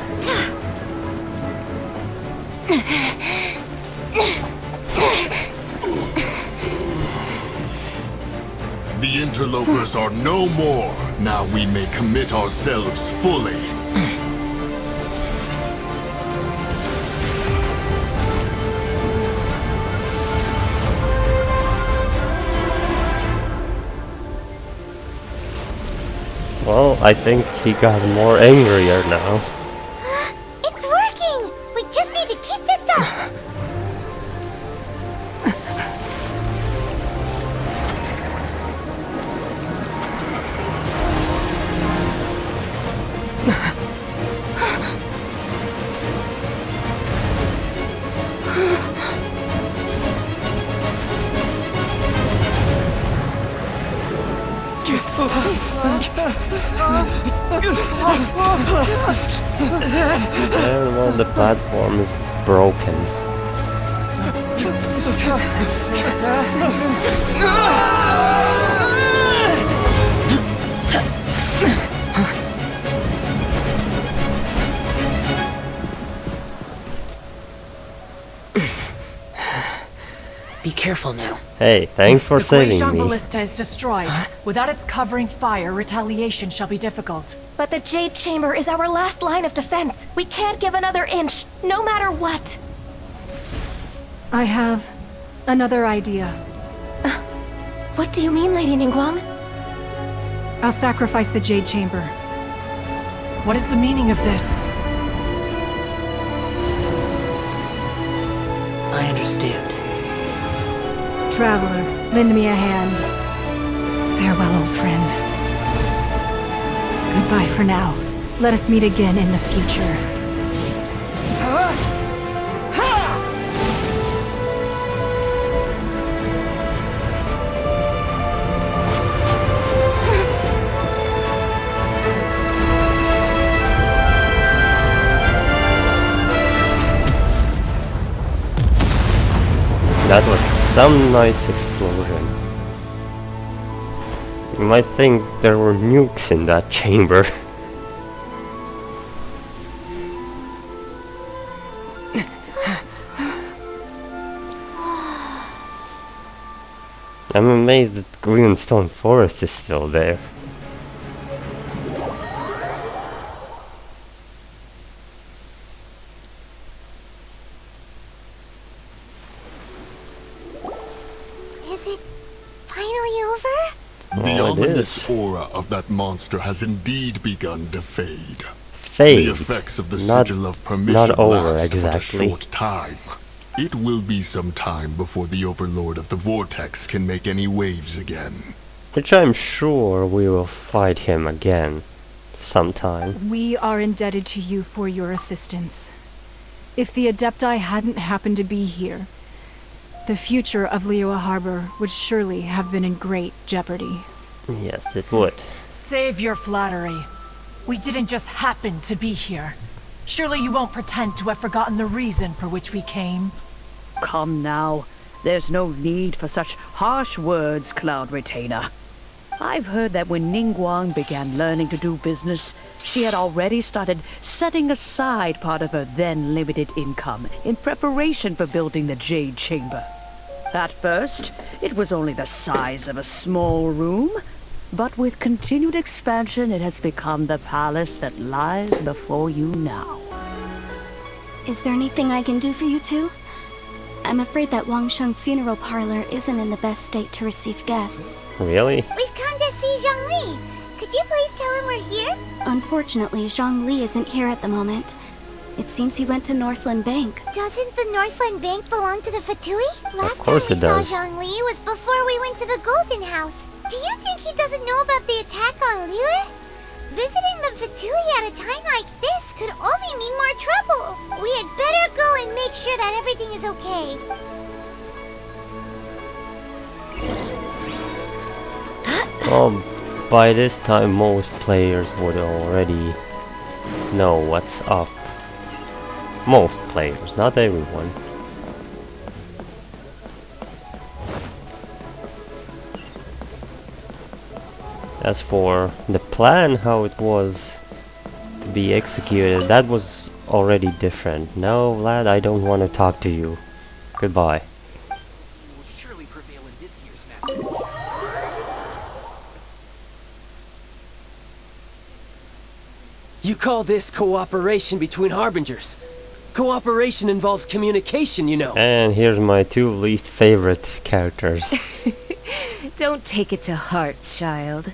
The interlopers are no more. Now we may commit ourselves fully. Well, I think he got more angrier now. It's working! We just need to keep this up! And well, the platform is broken. Be careful now. Hey, thanks for saving The me. ballista is destroyed. Without its covering fire, retaliation shall be difficult. But the Jade Chamber is our last line of defense. We can't give another inch, no matter what. I have another idea. What do you mean, Lady Ningguang? I'll sacrifice the Jade Chamber. What is the meaning of this? I understand. Traveler, lend me a hand. Farewell, old friend. Goodbye for now. Let us meet again in the future. That was some nice explosion. You might think there were nukes in that chamber. I'm amazed that Greenstone Forest is still there. Is it finally over? The Oh, it ominous is. aura of that monster has indeed begun to fade. Fade. The effects of the Not- sigil of permission not over, last but a exactly. short time. It will be some time before the Overlord of the Vortex can make any waves again. Which I'm sure we will fight him again. Sometime. We are indebted to you for your assistance. If the Adepti hadn't happened to be here, the future of Liyue Harbor would surely have been in great jeopardy. Yes, it would. Save your flattery. We didn't just happen to be here. Surely you won't pretend to have forgotten the reason for which we came. Come now. There's no need for such harsh words, Cloud Retainer. I've heard that when Ningguang began learning to do business, she had already started setting aside part of her then limited income in preparation for building the Jade Chamber. At first, it was only the size of a small room, but with continued expansion, it has become the palace that lies before you now. Is there anything I can do for you two? I'm afraid that Wangsheng funeral parlor isn't in the best state to receive guests. Really? We've come to see Zhongli. Could you please tell him we're here? Unfortunately, Zhongli isn't here at the moment. It seems he went to Northland Bank. Doesn't the Northland Bank belong to the Fatui? Last Of course time it we does. saw Zhongli was before we went to the Golden House. Do you think he doesn't know about the attack on Liyue? Visiting the Fatui at a time like this could only mean more trouble. We had better go and make sure that everything is okay. Well, by this time most players would already know what's up. Most players, not everyone. As for the plan, how it was to be executed, that was already different. No, lad, I don't want to talk to you. Goodbye. You call this cooperation between Harbingers? Cooperation involves communication, you know. And here's my two least favorite characters. Don't take it to heart, child.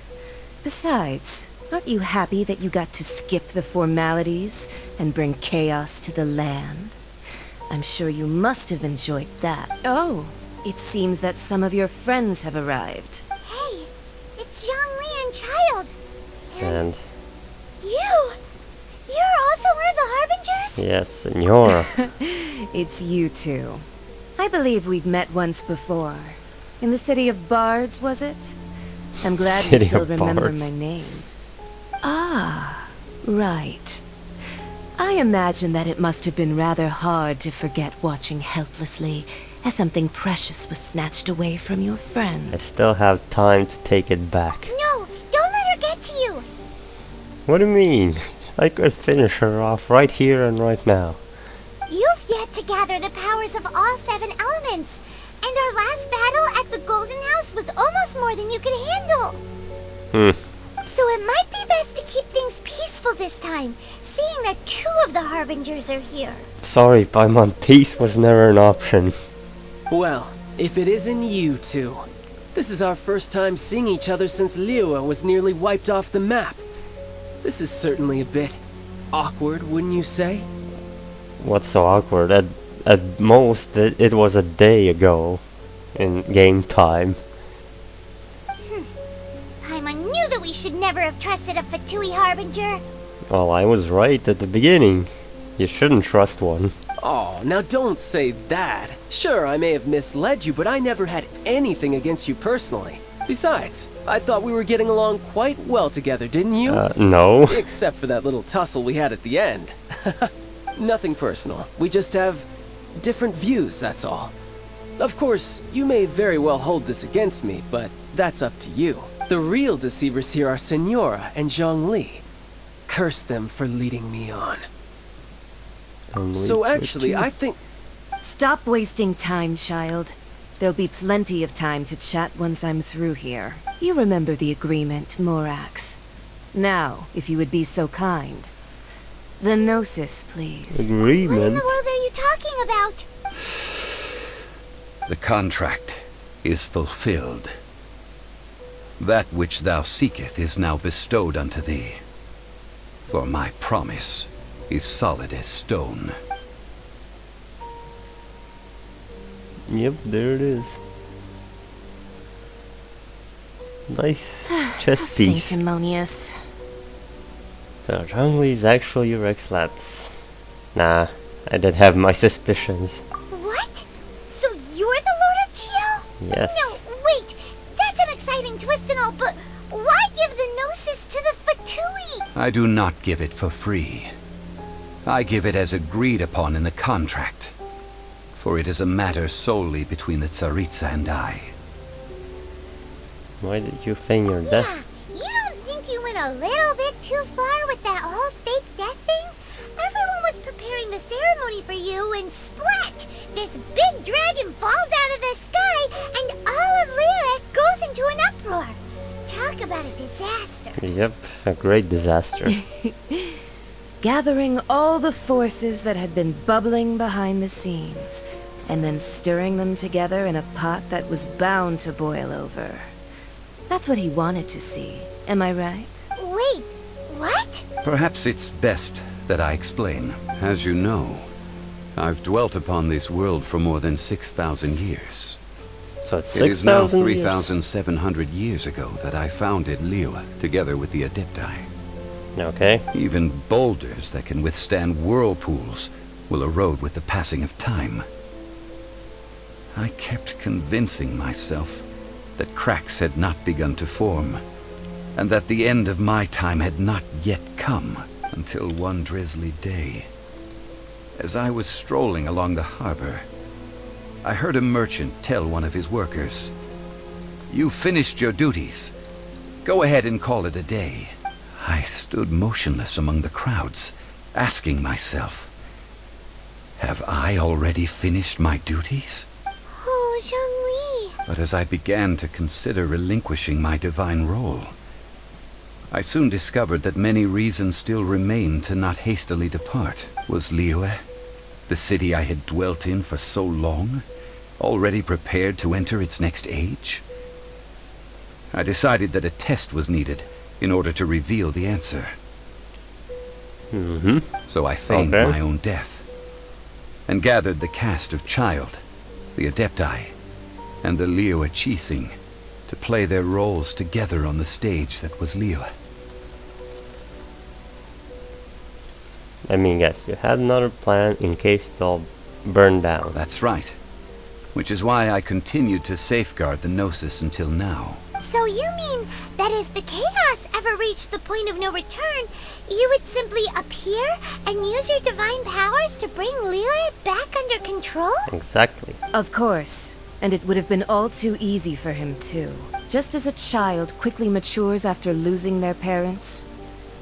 Besides, aren't you happy that you got to skip the formalities and bring chaos to the land? I'm sure you must have enjoyed that. Oh, it seems that some of your friends have arrived. Hey, it's Zhongli and Childe. And You! You're also one of the Harbingers? yes, Senora. It's you two. I believe we've met once before. In the city of Bards, was it? I'm glad you City still of remember Bards. my name. Ah, right. I imagine that it must have been rather hard to forget watching helplessly as something precious was snatched away from your friend. I still have time to take it back. No, don't let her get to you. What do you mean? I could finish her off right here and right now. You've yet to gather the powers of all 7 elements. And our last battle at the Golden House was almost more than you could handle. So it might be best to keep things peaceful this time, seeing that 2 of the Harbingers are here. Sorry, Paimon, peace was never an option. Well, if it isn't you two. This is our first time seeing each other since Liyue was nearly wiped off the map. This is certainly a bit awkward, wouldn't you say? What's so awkward? At most, it was a day ago in game time. Paimon knew that we should never have trusted a Fatui Harbinger. Well, I was right at the beginning. You shouldn't trust one. Oh, now don't say that. Sure, I may have misled you, but I never had anything against you personally. Besides, I thought we were getting along quite well together, didn't you? No. Except for that little tussle we had at the end. Nothing personal. We just have different views, that's all. Of course, you may very well hold this against me, but that's up to you. The real deceivers here are Senora and Zhongli. Curse them for leading me on. So actually, I think... Stop wasting time, child. There'll be plenty of time to chat once I'm through here. You remember the agreement, Morax. Now, if you would be so kind. The Gnosis, please. Agreement? What in the world are you talking about? The contract is fulfilled. That which thou seeketh is now bestowed unto thee. For my promise is solid as stone. Yep, there it is. Nice chess piece. Sanctimonious. So Zhongli's actually Rex Labs. Nah, I did have my suspicions. What? So you're the Lord of Geo? Yes. No, wait. That's an exciting twist and all, but why give the Gnosis to the Fatui? I do not give it for free. I give it as agreed upon in the contract. For it is a matter solely between the Tsaritsa and I. Why did you feign your death? Yeah, you don't think you went a little bit too far with that whole fake death thing? Everyone was preparing the ceremony for you and splat! This big dragon falls out of the sky and all of Liyue goes into an uproar. Talk about a disaster. Yep, a great disaster. Gathering all the forces that had been bubbling behind the scenes, and then stirring them together in a pot that was bound to boil over. That's what he wanted to see, am I right? Wait, what? Perhaps it's best that I explain. As you know, I've dwelt upon this world for more than 6,000 years. So it's It is now 6,000 years? 3,700 years ago that I founded Liyue, together with the Adepti. Okay. Even boulders that can withstand whirlpools will erode with the passing of time. I kept convincing myself that cracks had not begun to form, and that the end of my time had not yet come, until one drizzly day. As I was strolling along the harbor, I heard a merchant tell one of his workers, "You finished your duties. Go ahead and call it a day." I stood motionless among the crowds, asking myself, have I already finished my duties? Oh, Zhongli. But as I began to consider relinquishing my divine role, I soon discovered that many reasons still remained to not hastily depart. Was Liyue, the city I had dwelt in for so long, already prepared to enter its next age? I decided that a test was needed in order to reveal the answer. So I feigned my own death, and gathered the cast of Childe, the Adepti, and the Liyue Qixing to play their roles together on the stage that was Liyue. I mean, yes, you had another plan in case it all burned down. That's right. Which is why I continued to safeguard the Gnosis until now. So you mean that if the chaos ever reached the point of no return, you would simply appear and use your divine powers to bring Liyue back under control? Exactly. Of course. And it would have been all too easy for him, too. Just as a child quickly matures after losing their parents,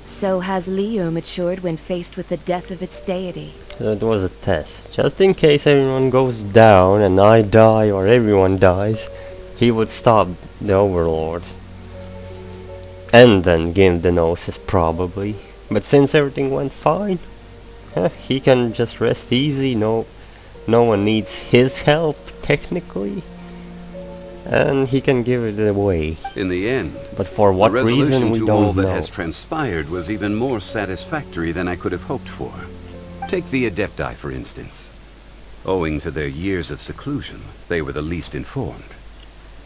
so has Liyue matured when faced with the death of its deity. So it was a test. Just in case everyone goes down and I die or everyone dies, he would stop the Overlord. And then give the Gnosis, probably. But since everything went fine, he can just rest easy. No one needs his help, technically. And he can give it away. In the end, but for what reason we to don't all that know. has transpired was even more satisfactory than I could have hoped for. Take the Adepti, for instance. Owing to their years of seclusion, they were the least informed.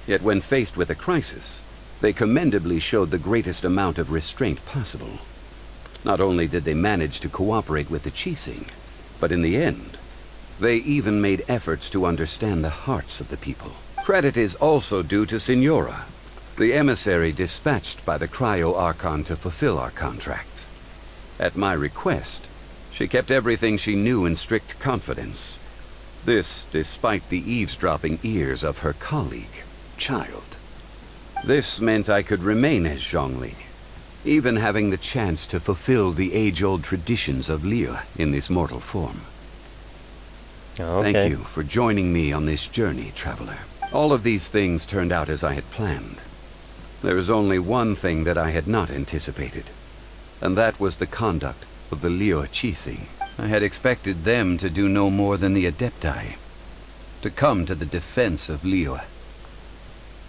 Yet when faced with a crisis, they commendably showed the greatest amount of restraint possible. Not only did they manage to cooperate with the Qixing, but in the end, they even made efforts to understand the hearts of the people. Credit is also due to Signora, the emissary dispatched by the Cryo-Archon to fulfill our contract. At my request, she kept everything she knew in strict confidence. This despite the eavesdropping ears of her colleague, Childe. This meant I could remain as Zhongli, even having the chance to fulfill the age-old traditions of Liyue in this mortal form. Okay. Thank you for joining me on this journey, traveler. All of these things turned out as I had planned. There is only one thing that I had not anticipated, and that was the conduct of the Liyue Qixing. I had expected them to do no more than the Adepti, to come to the defense of Liyue.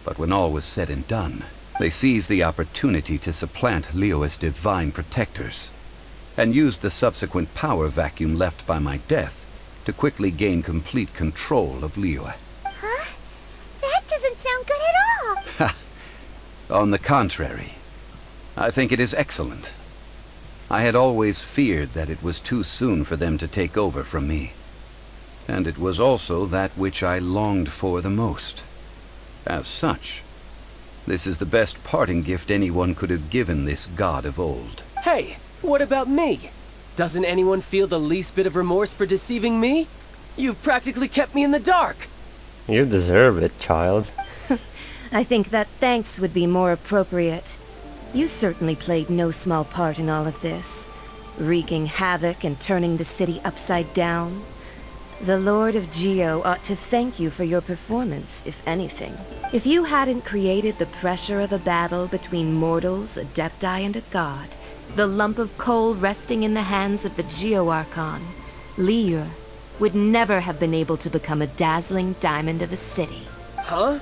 But when all was said and done, they seized the opportunity to supplant Liyue as divine protectors, and used the subsequent power vacuum left by my death to quickly gain complete control of Liyue. Huh? That doesn't sound good at all. On the contrary, I think it is excellent. I had always feared that it was too soon for them to take over from me, and it was also that which I longed for the most. As such, this is the best parting gift anyone could have given this god of old. Hey, what about me? Doesn't anyone feel the least bit of remorse for deceiving me? You've practically kept me in the dark. You deserve it, child. I think that thanks would be more appropriate. You certainly played no small part in all of this, wreaking havoc and turning the city upside down. The Lord of Geo ought to thank you for your performance, if anything. If you hadn't created the pressure of a battle between mortals, adepti, and a god, the lump of coal resting in the hands of the Geo Archon, Liyue, would never have been able to become a dazzling diamond of a city. Huh?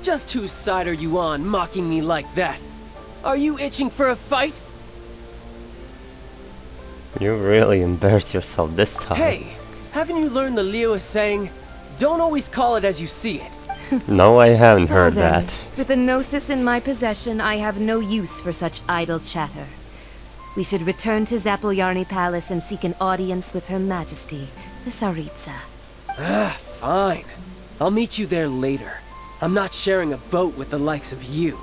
Just whose side are you on, mocking me like that? Are you itching for a fight? You really embarrassed yourself this time. Hey, haven't you learned the Liyue saying, don't always call it as you see it? No, I haven't heard Well then, that. with the Gnosis in my possession, I have no use for such idle chatter. We should return to Zapolyarny Palace and seek an audience with Her Majesty, the Tsaritsa. Fine. I'll meet you there later. I'm not sharing a boat with the likes of you.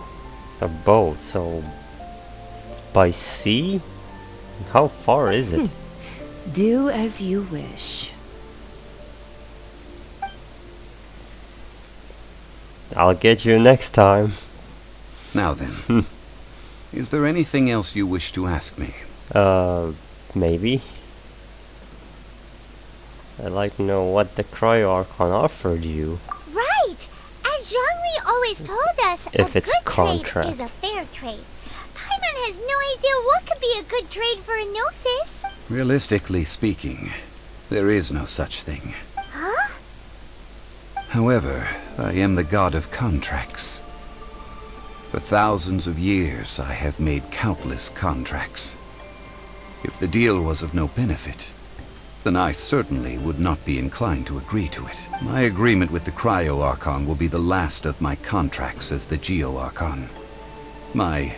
A boat, so it's by sea? How far is it? Do as you wish. I'll get you next time. Now then, is there anything else you wish to ask me? Maybe. I'd like to know what the Cryo Archon offered you. Right! As Zhongli always told us, If a it's good contract. trade is a fair trade. Paimon has no idea what could be a good trade for a Gnosis. Realistically speaking, there is no such thing. Huh? However, I am the god of contracts. For thousands of years, I have made countless contracts. If the deal was of no benefit, then I certainly would not be inclined to agree to it. My agreement with the Cryo Archon will be the last of my contracts as the Geo Archon. My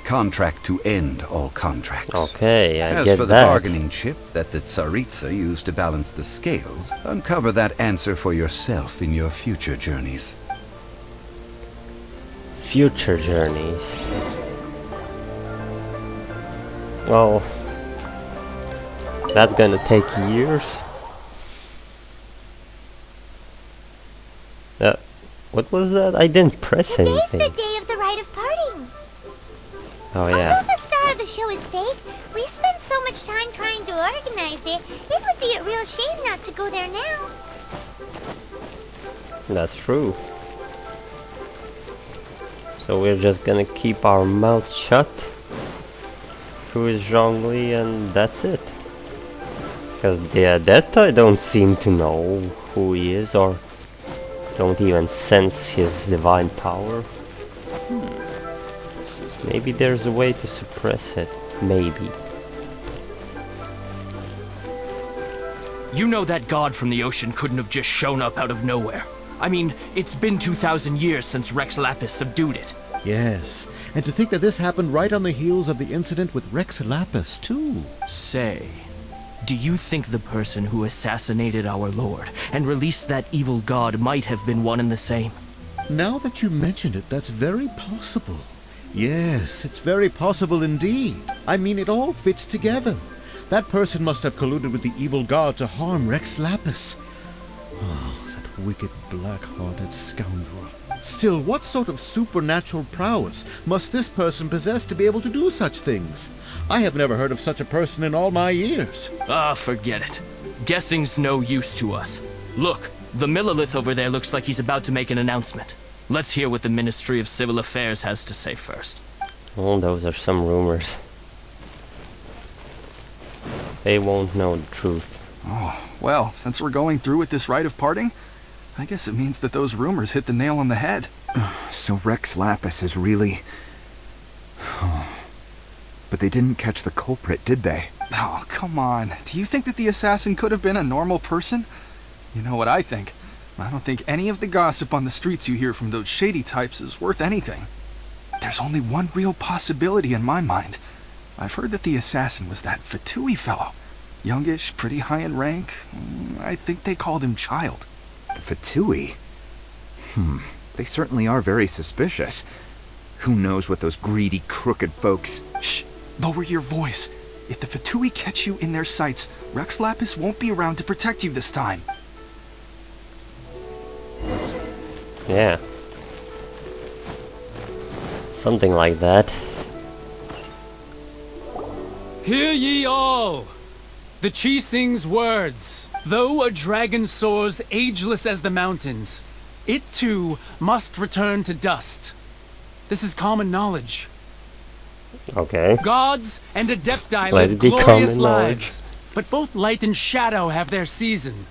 contract to end all contracts. Okay, I As get for the that. bargaining chip that the Tsaritsa used to balance the scales, uncover that answer for yourself in your future journeys. Future journeys. Oh, that's gonna take years. What was that? I didn't press Today's anything. the day of the rite of parting. Oh yeah. Although the star of the show is fake, we spent so much time trying to organize it, it would be a real shame not to go there now. That's true. So we're just gonna keep our mouths shut. Who is Zhongli and that's it. Because the Adepti don't seem to know who he is or don't even sense his divine power. Maybe there's a way to suppress it. Maybe. You know that god from the ocean couldn't have just shown up out of nowhere. I mean, it's been 2,000 years since Rex Lapis subdued it. Yes, and to think that this happened right on the heels of the incident with Rex Lapis, too. Say, do you think the person who assassinated our lord and released that evil god might have been one and the same? Now that you mention it, that's very possible. Yes, it's very possible indeed. I mean, it all fits together. That person must have colluded with the evil god to harm Rex Lapis. Oh, that wicked, black-hearted scoundrel. Still, what sort of supernatural prowess must this person possess to be able to do such things? I have never heard of such a person in all my years. Ah, forget it. Guessing's no use to us. Look, the Millilith over there looks like he's about to make an announcement. Let's hear what the Ministry of Civil Affairs has to say first. Well, those are some rumors. They won't know the truth. Oh, well, since we're going through with this rite of parting, I guess it means that those rumors hit the nail on the head. So Rex Lapis is really... But they didn't catch the culprit, did they? Oh, come on. Do you think that the assassin could have been a normal person? You know what I think. I don't think any of the gossip on the streets you hear from those shady types is worth anything. There's only one real possibility in my mind. I've heard that the assassin was that Fatui fellow. Youngish, pretty high in rank. I think they called him Childe. The Fatui? They certainly are very suspicious. Who knows what those greedy, crooked folks... Shh! Lower your voice. If the Fatui catch you in their sights, Rex Lapis won't be around to protect you this time. Yeah. Something like that. Hear ye all! The Chising's words. Though a dragon soars ageless as the mountains, it too must return to dust. This is common knowledge. Okay. Gods and Adepti Let live it be glorious common knowledge. lives, but both light and shadow have their season.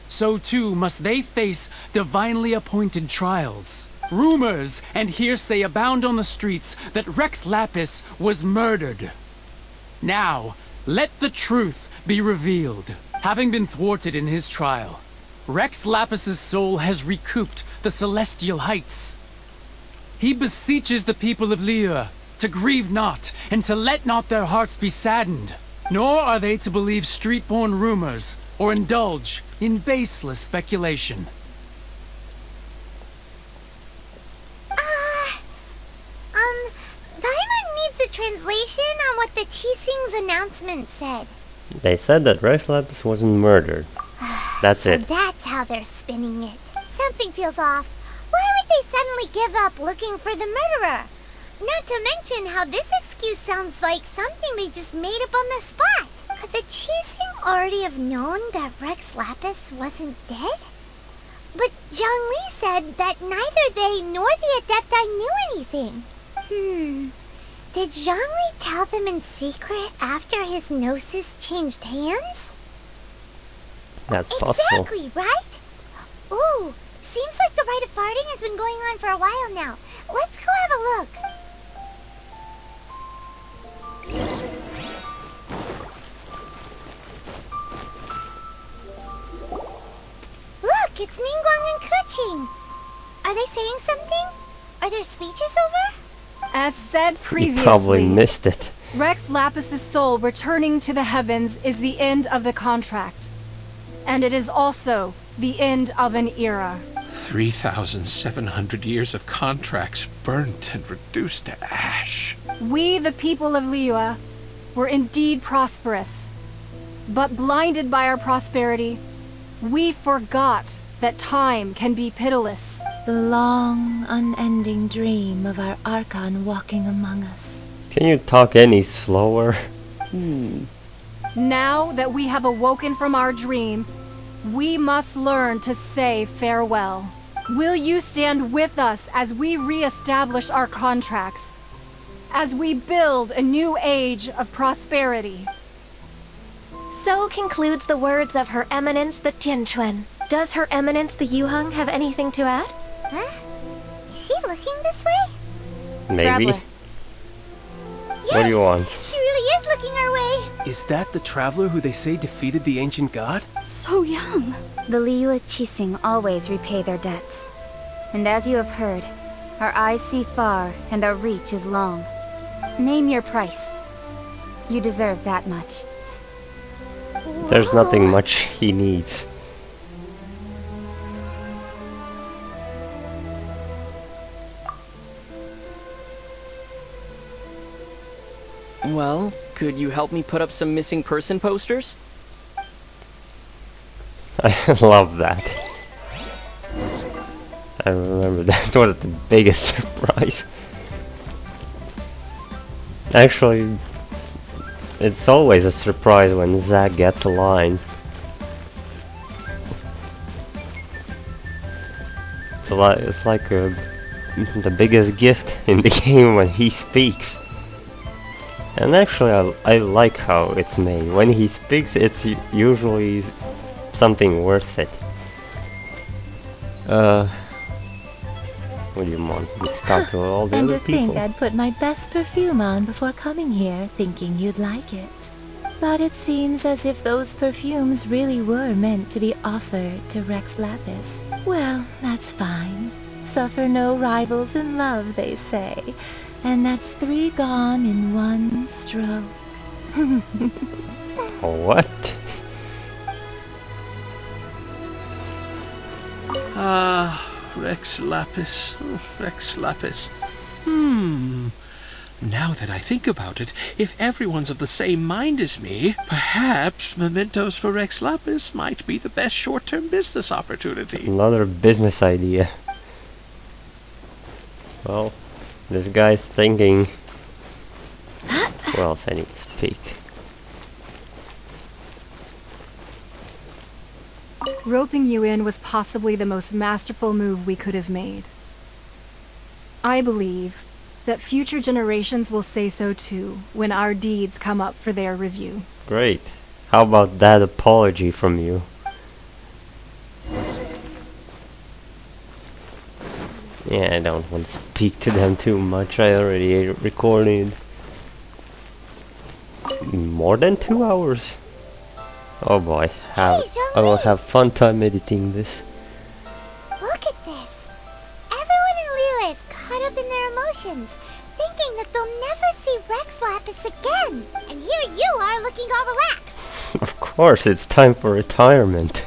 So too must they face divinely appointed trials. Rumors and hearsay abound on the streets that Rex Lapis was murdered. Now, let the truth be revealed. Having been thwarted in his trial, Rex Lapis's soul has recouped the celestial heights. He beseeches the people of Liyue to grieve not and to let not their hearts be saddened, nor are they to believe street-born rumors or indulge in baseless speculation. Paimon needs a translation on what the Chising's announcement said. They said that Rex Lapis wasn't murdered. That's So it. that's how they're spinning it. Something feels off. Why would they suddenly give up looking for the murderer? Not to mention how this excuse sounds like something they just made up on the spot. Could the Chising already have known that Rex Lapis wasn't dead? But Zhongli said that neither they nor the Adepti knew anything. Did Zhongli tell them in secret after his gnosis changed hands? That's possible. Exactly, right? Ooh, seems like the rite of parting has been going on for a while now. Let's go have a look. Look, it's Ningguang and Keqing. Are they saying something? Are their speeches over? As said previously, You probably missed it. Rex Lapis's soul returning to the heavens is the end of the contract. And it is also the end of an era. 3,700 years of contracts burnt and reduced to ash. We, the people of Liyue, were indeed prosperous. But blinded by our prosperity, we forgot that time can be pitiless. The long, unending dream of our Archon walking among us. Can you talk any slower? Now that we have awoken from our dream, we must learn to say farewell. Will you stand with us as we re-establish our contracts? As we build a new age of prosperity? So concludes the words of Her Eminence the Tianquan. Does Her Eminence the Yuheng have anything to add? Huh? Is she looking this way? Maybe. Traveler. What do you want? She really is looking our way. Is that the traveler who they say defeated the ancient god? So young. The Liyue Chising always repay their debts. And as you have heard, our eyes see far and our reach is long. Name your price. You deserve that much. There's nothing much he needs. Well, could you help me put up some missing person posters? I love that. I remember that was the biggest surprise. Actually, it's always a surprise when Zack gets a line. It's like the biggest gift in the game when he speaks. And actually, I like how it's made. When he speaks, it's usually something worth it. What do you want me to talk to all the And other to people? think I'd put my best perfume on before coming here, thinking you'd like it. But it seems as if those perfumes really were meant to be offered to Rex Lapis. Well, that's fine. Suffer no rivals in love, they say. And that's 3 gone in 1 stroke. What? Rex Lapis. Oh, Rex Lapis. Now that I think about it, if everyone's of the same mind as me, perhaps mementos for Rex Lapis might be the best short-term business opportunity. Another business idea. Well, This guy's thinking. Who else I need to speak? Roping you in was possibly the most masterful move we could have made. I believe that future generations will say so too when our deeds come up for their review. Great. How about that apology from you? Yeah, I don't want to speak to them too much. I already recorded more than 2 hours. Oh boy, I will have fun time editing this. Look at this. Everyone in Liyue is caught up in their emotions, thinking that they'll never see Rex Lapis again. And here you are looking all relaxed. Of course, it's time for retirement.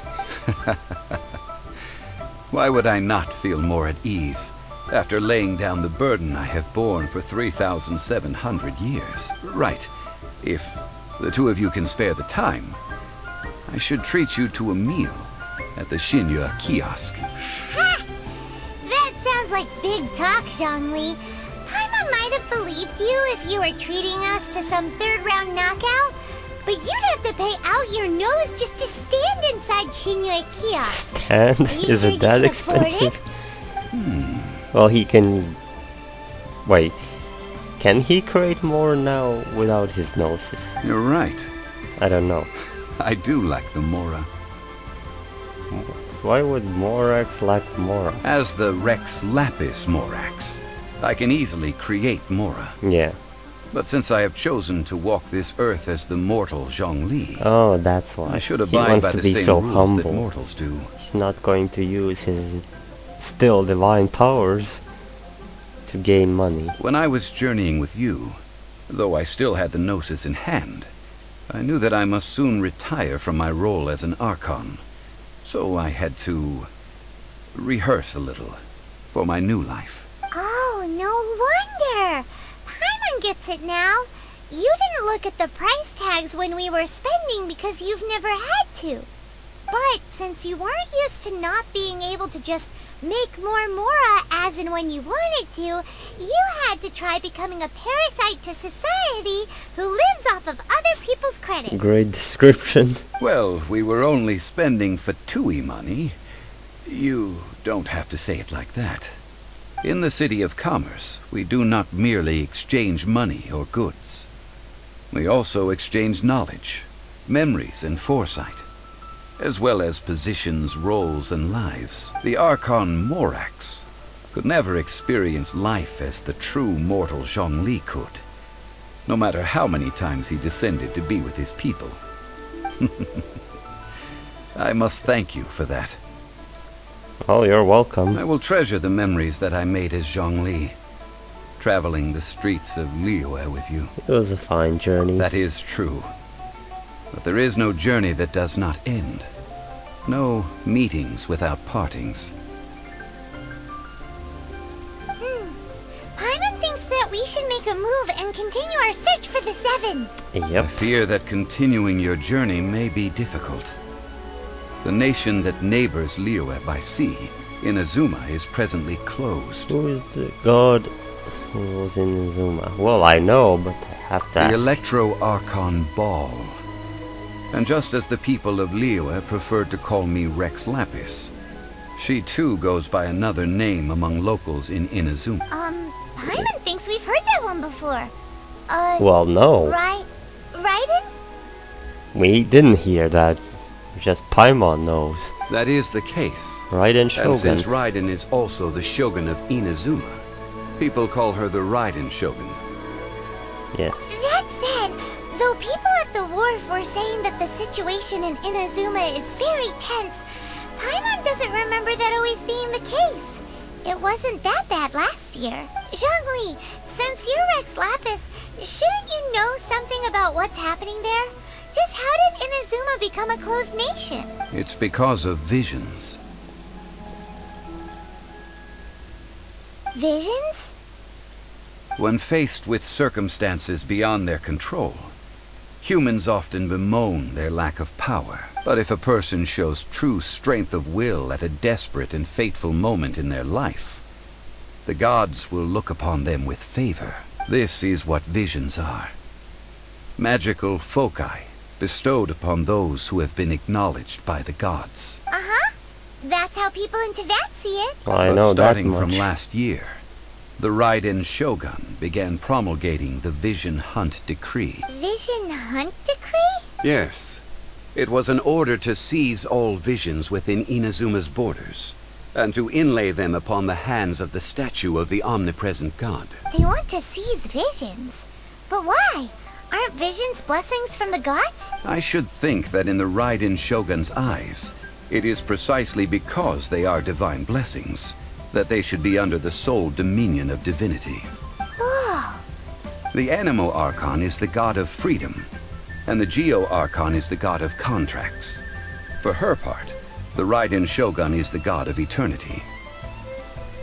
Why would I not feel more at ease after laying down the burden I have borne for 3,700 years? Right. If the two of you can spare the time, I should treat you to a meal at the Liyue kiosk. Ha! That sounds like big talk, Zhongli. Paimon might have believed you if you were treating us to some third-round knockout, but you'd have to pay out your nose just to stand inside Liyue kiosk. Stand? Is it that expensive? Well, he can... Wait. Can he create more now without his noses? You're right. I don't know. I do lack the Mora. Why would Morax lack Mora? As the Rex Lapis Morax, I can easily create Mora. Yeah. But since I have chosen to walk this earth as the mortal Zhongli... Oh, that's why. I should He abide wants by to the be same so rules humble. that mortals do. He's not going to use his still divine powers to gain money. When I was journeying with you, though I still had the Gnosis in hand, I knew that I must soon retire from my role as an Archon. So I had to rehearse a little for my new life. Oh, no wonder. Paimon gets it now. You didn't look at the price tags when we were spending because you've never had to. But since you weren't used to not being able to just make more Mora as and when you wanted to, you had to try becoming a parasite to society who lives off of other people's credit. Great description. Well, we were only spending Fatui money. You don't have to say it like that. In the City of Commerce, we do not merely exchange money or goods. We also exchange knowledge, memories, and foresight, as well as positions, roles, and lives. The Archon Morax could never experience life as the true mortal Zhongli could, no matter how many times he descended to be with his people. I must thank you for that. Oh, you're welcome. I will treasure the memories that I made as Zhongli, traveling the streets of Liyue with you. It was a fine journey. That is true. But there is no journey that does not end. No meetings without partings. Paimon thinks that we should make a move and continue our search for the Seven. Yep. I fear that continuing your journey may be difficult. The nation that neighbors Liyue by sea, Inazuma, is presently closed. Who is the god who was in Inazuma? Well, I know, but I have to The ask. Electro-Archon Ball. And just as the people of Liyue preferred to call me Rex Lapis, she too goes by another name among locals in Inazuma. Paimon thinks we've heard that one before. Well, no. Raiden? We didn't hear that. Just Paimon knows. That is the case. Raiden Shogun. And since Raiden is also the Shogun of Inazuma, people call her the Raiden Shogun. Yes. That said, though people at the wharf were saying that the situation in Inazuma is very tense, Paimon doesn't remember that always being the case. It wasn't that bad last year. Zhongli, since you're Rex Lapis, shouldn't you know something about what's happening there? Just how did Inazuma become a closed nation? It's because of visions. Visions? When faced with circumstances beyond their control, humans often bemoan their lack of power. But if a person shows true strength of will at a desperate and fateful moment in their life, the gods will look upon them with favor. This is what visions are. Magical foci bestowed upon those who have been acknowledged by the gods. Uh-huh. That's how people in Teyvat see it. Well, I But know that starting much. from last year, the Raiden Shogun began promulgating the Vision Hunt Decree. Vision Hunt Decree? Yes. It was an order to seize all visions within Inazuma's borders, and to inlay them upon the hands of the statue of the omnipresent god. They want to seize visions. But why? Aren't visions blessings from the gods? I should think that in the Raiden Shogun's eyes, it is precisely because they are divine blessings that they should be under the sole dominion of divinity. Whoa. The Animo Archon is the god of freedom, and the Geo Archon is the god of contracts. For her part, the Raiden Shogun is the god of eternity.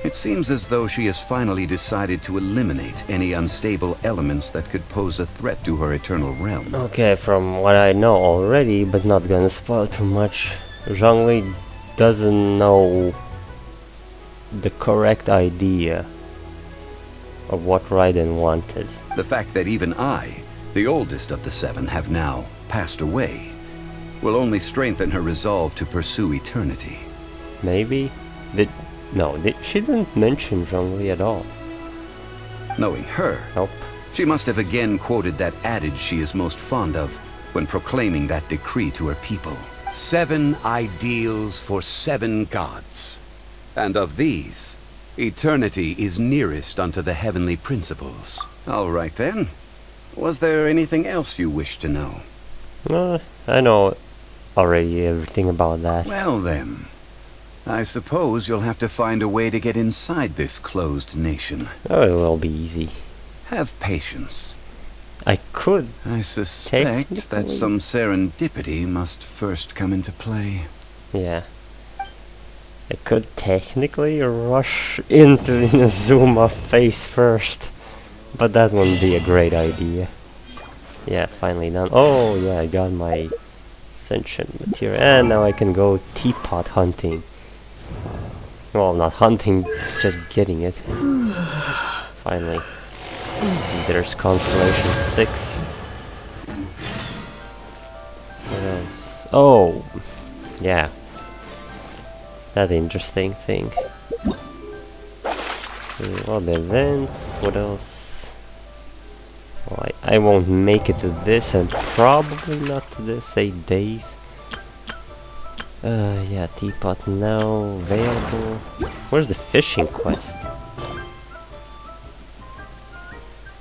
It seems as though she has finally decided to eliminate any unstable elements that could pose a threat to her eternal realm. Okay, from what I know already, but not gonna spoil too much, Zhongli doesn't know the correct idea of what Raiden wanted. The fact that even I, the oldest of the seven, have now passed away, will only strengthen her resolve to pursue eternity. Maybe? She didn't mention Zhongli at all. Knowing her, nope. She must have again quoted that adage she is most fond of when proclaiming that decree to her people. 7 ideals for 7 gods. And of these, eternity is nearest unto the heavenly principles. All right then. Was there anything else you wish to know? I know already everything about that. Well then, I suppose you'll have to find a way to get inside this closed nation. Oh, it will be easy. Have patience. I could. I suspect that some serendipity must first come into play. Yeah. I could technically rush into Inazuma face first, but that wouldn't be a great idea. Yeah, finally done. Oh yeah, I got my sentient material, and now I can go teapot hunting. Well, not hunting, just getting it. Finally. There's Constellation 6. What else? Oh! Yeah. That interesting thing. See, all the events, what else? Well, I won't make it to this, and probably not to this, 8 days. Yeah, teapot now available. Where's the fishing quest?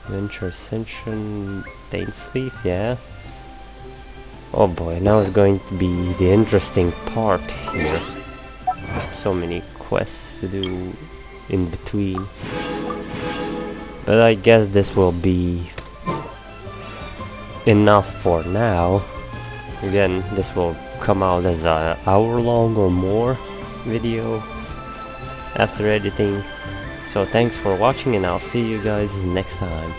Venture Ascension, Dane's Leaf, yeah. Oh boy, now is going to be the interesting part here. So many quests to do in between. But I guess this will be enough for now. Again, this will come out as an hour-long or more video after editing. So thanks for watching, and I'll see you guys next time.